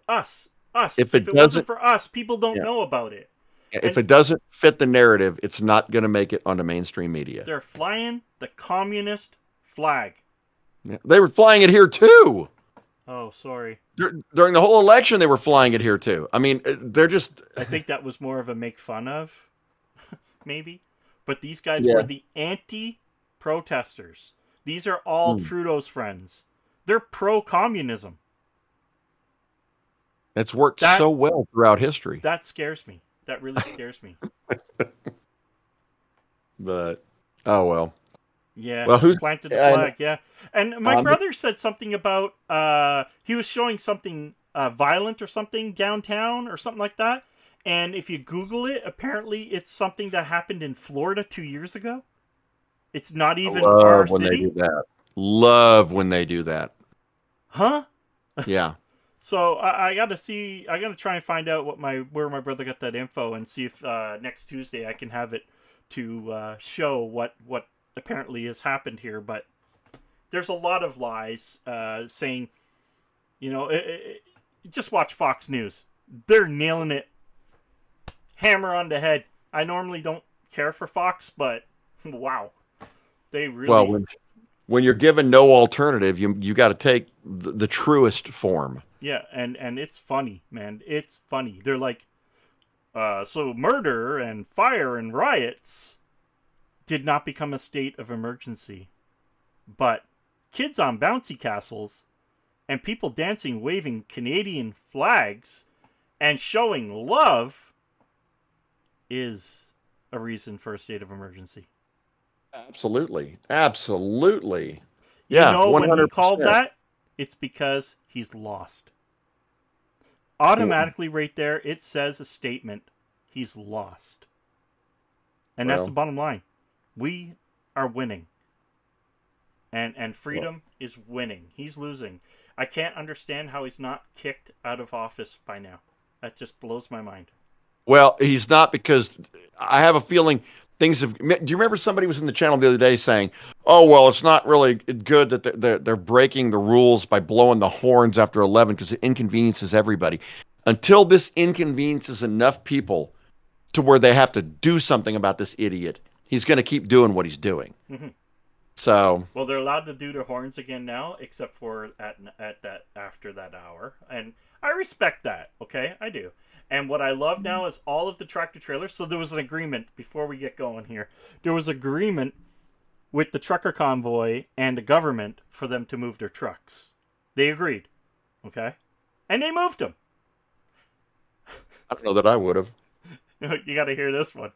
us Us. If If it it wasn't doesn't, for us, people don't yeah. know about it. If it doesn't fit the narrative, it's not going to make it onto mainstream media. They're flying the communist flag. Yeah. They were flying it here too. Oh, sorry. During the whole election, they were flying it here too. I mean, they're just. I think that was more of a make fun of, maybe. But these guys Yeah. were the anti-protesters. These are all Trudeau's friends. They're pro-communism. It's worked so well throughout history. That scares me. That really scares me. But, oh well. Yeah, well, who's planted the flag? Yeah, and my brother said something about he was showing something violent or something downtown or something like that. And if you Google it, apparently it's something that happened in Florida 2 years ago. It's not even our when city. they do that. Love when they do that. Huh? Yeah. So I gotta see. I gotta try and find out where my brother got that info and see if next Tuesday I can have it to show what apparently has happened here. But there's a lot of lies saying, you know, just watch Fox News. They're nailing it, hammer on the head. I normally don't care for Fox, but wow, they really. Well, when you're given no alternative, you got to take the truest form. Yeah, and it's funny, man. It's funny. They're like, so murder and fire and riots did not become a state of emergency. But kids on bouncy castles and people dancing, waving Canadian flags and showing love is a reason for a state of emergency. Absolutely. Absolutely. Yeah, you know 100%. when he called that, it's because he's lost. Automatically right there, it says a statement. He's lost. And that's the bottom line. We are winning. And freedom is winning. He's losing. I can't understand how he's not kicked out of office by now. That just blows my mind. Well, he's not, because I have a feeling things have. Do you remember somebody was in the channel the other day saying, "Oh, well, it's not really good that they're breaking the rules by blowing the horns after 11 because it inconveniences everybody." Until this inconveniences enough people to where they have to do something about this idiot, he's going to keep doing what he's doing. Mm-hmm. So, well, they're allowed to do their horns again now, except for at that after that hour, and I respect that. Okay, I do. And what I love now is all of the tractor trailers. So there was an agreement before we get going here. There was agreement with the trucker convoy and the government for them to move their trucks. They agreed. Okay, and they moved them. I don't know that I would have. You got to hear this one.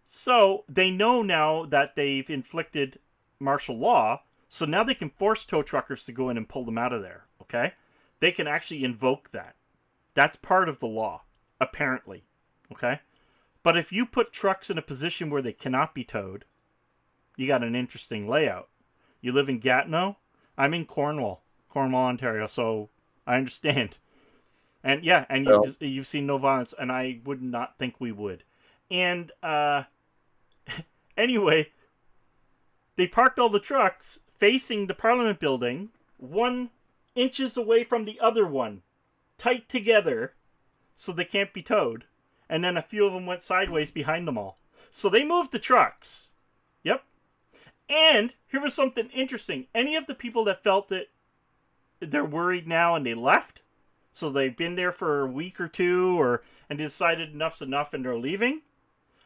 So they know now that they've inflicted martial law, so now they can force tow truckers to go in and pull them out of there, okay? They can actually invoke that. That's part of the law, apparently, okay? But if you put trucks in a position where they cannot be towed, you got an interesting layout. You live in Gatineau? I'm in Cornwall, Ontario, so I understand. And yeah, and you've seen no violence, and I would not think we would. And anyway, they parked all the trucks facing the Parliament building, 1 inches away from the other one, tight together, so they can't be towed. And then a few of them went sideways behind them all. So they moved the trucks. Yep. And here was something interesting. Any of the people that felt that they're worried now and they left, so they've been there for a week or two, and decided enough's enough and they're leaving,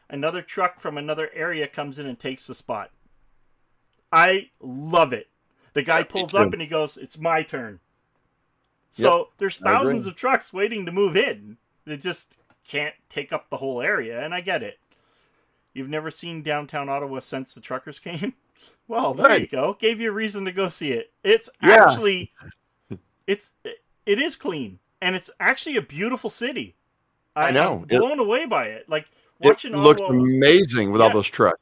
another truck from another area comes in and takes the spot. I love it. The guy pulls up and he goes, "It's my turn." So there's thousands of trucks waiting to move in. They just can't take up the whole area, and I get it. You've never seen downtown Ottawa since the truckers came? Well, there you go. Gave you a reason to go see it. It's actually, it is clean, and it's actually a beautiful city. I know. I'm blown away by it. Like watching Ottawa, looks amazing with all those trucks.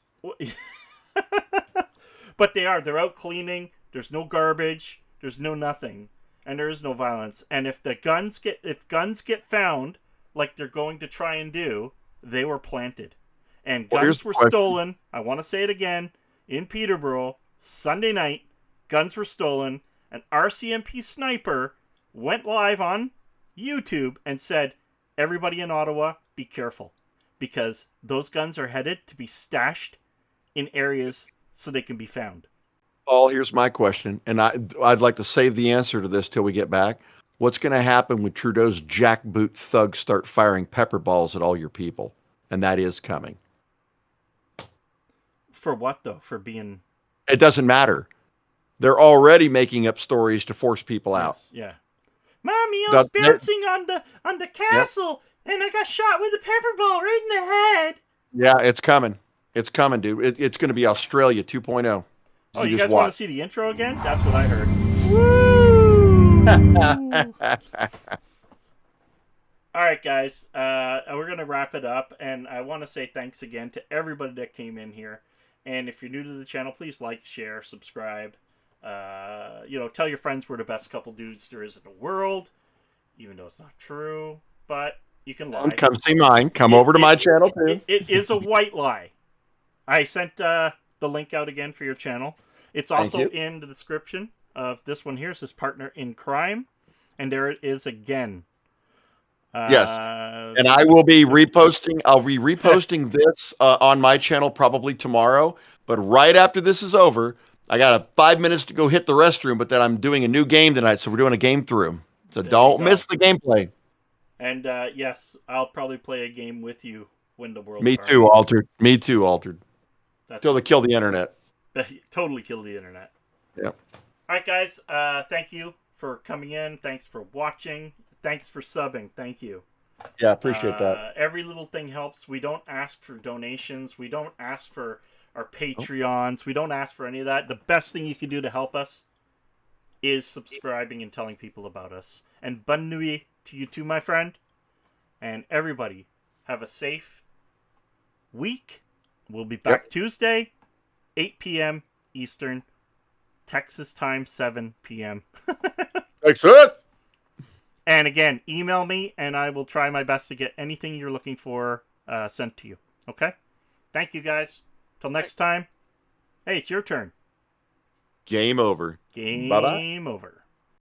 But they're out cleaning. There's no garbage. There's no nothing, and there is no violence. And if guns get found, like they're going to try and do, they were planted, and guns were stolen. I want to say it again. In Peterborough, Sunday night, guns were stolen. An RCMP sniper went live on YouTube, and said, everybody in Ottawa, be careful. Because those guns are headed to be stashed in areas so they can be found. Paul, here's my question, and I'd like to save the answer to this till we get back. What's going to happen when Trudeau's jackboot thugs start firing pepper balls at all your people? And that is coming. For what, though? For being... It doesn't matter. They're already making up stories to force people out. Yes, yeah. Mommy, I was bouncing on the castle, and I got shot with a pepper ball right in the head. Yeah, it's coming. It's coming, dude. It's going to be Australia 2.0. Oh, you guys want to see the intro again? That's what I heard. Woo! All right, guys. We're going to wrap it up, and I want to say thanks again to everybody that came in here. And if you're new to the channel, please like, share, subscribe. Tell your friends we're the best couple dudes there is in the world, even though it's not true. But you can lie. Come see mine. Come over to my channel, too. It is a white lie. I sent the link out again for your channel. It's also in the description of this one here. It says partner in crime. And there it is again. Yes. And I will be reposting. I'll be reposting this on my channel probably tomorrow. But right after this is over, I got 5 minutes to go hit the restroom. But then I'm doing a new game tonight. So we're doing a game through. So don't miss the gameplay. And yes, I'll probably play a game with you when the world. Me too, Altered. Me too, Altered. Till they kill the internet. Totally kill the internet. Yep. All right, guys. Thank you for coming in. Thanks for watching. Thanks for subbing. Thank you. Yeah, appreciate that. Every little thing helps. We don't ask for donations. We don't ask for our Patreons. We don't ask for any of that. The best thing you can do to help us is subscribing and telling people about us. And bonne nuit to you too, my friend. And everybody, have a safe week. We'll be back Tuesday, 8 p.m. Eastern, Texas time, 7 p.m. Excellent. And again, email me, and I will try my best to get anything you're looking for sent to you. Okay? Thank you, guys. Till next time. Hey, it's your turn. Game over. Game Bye-bye. over.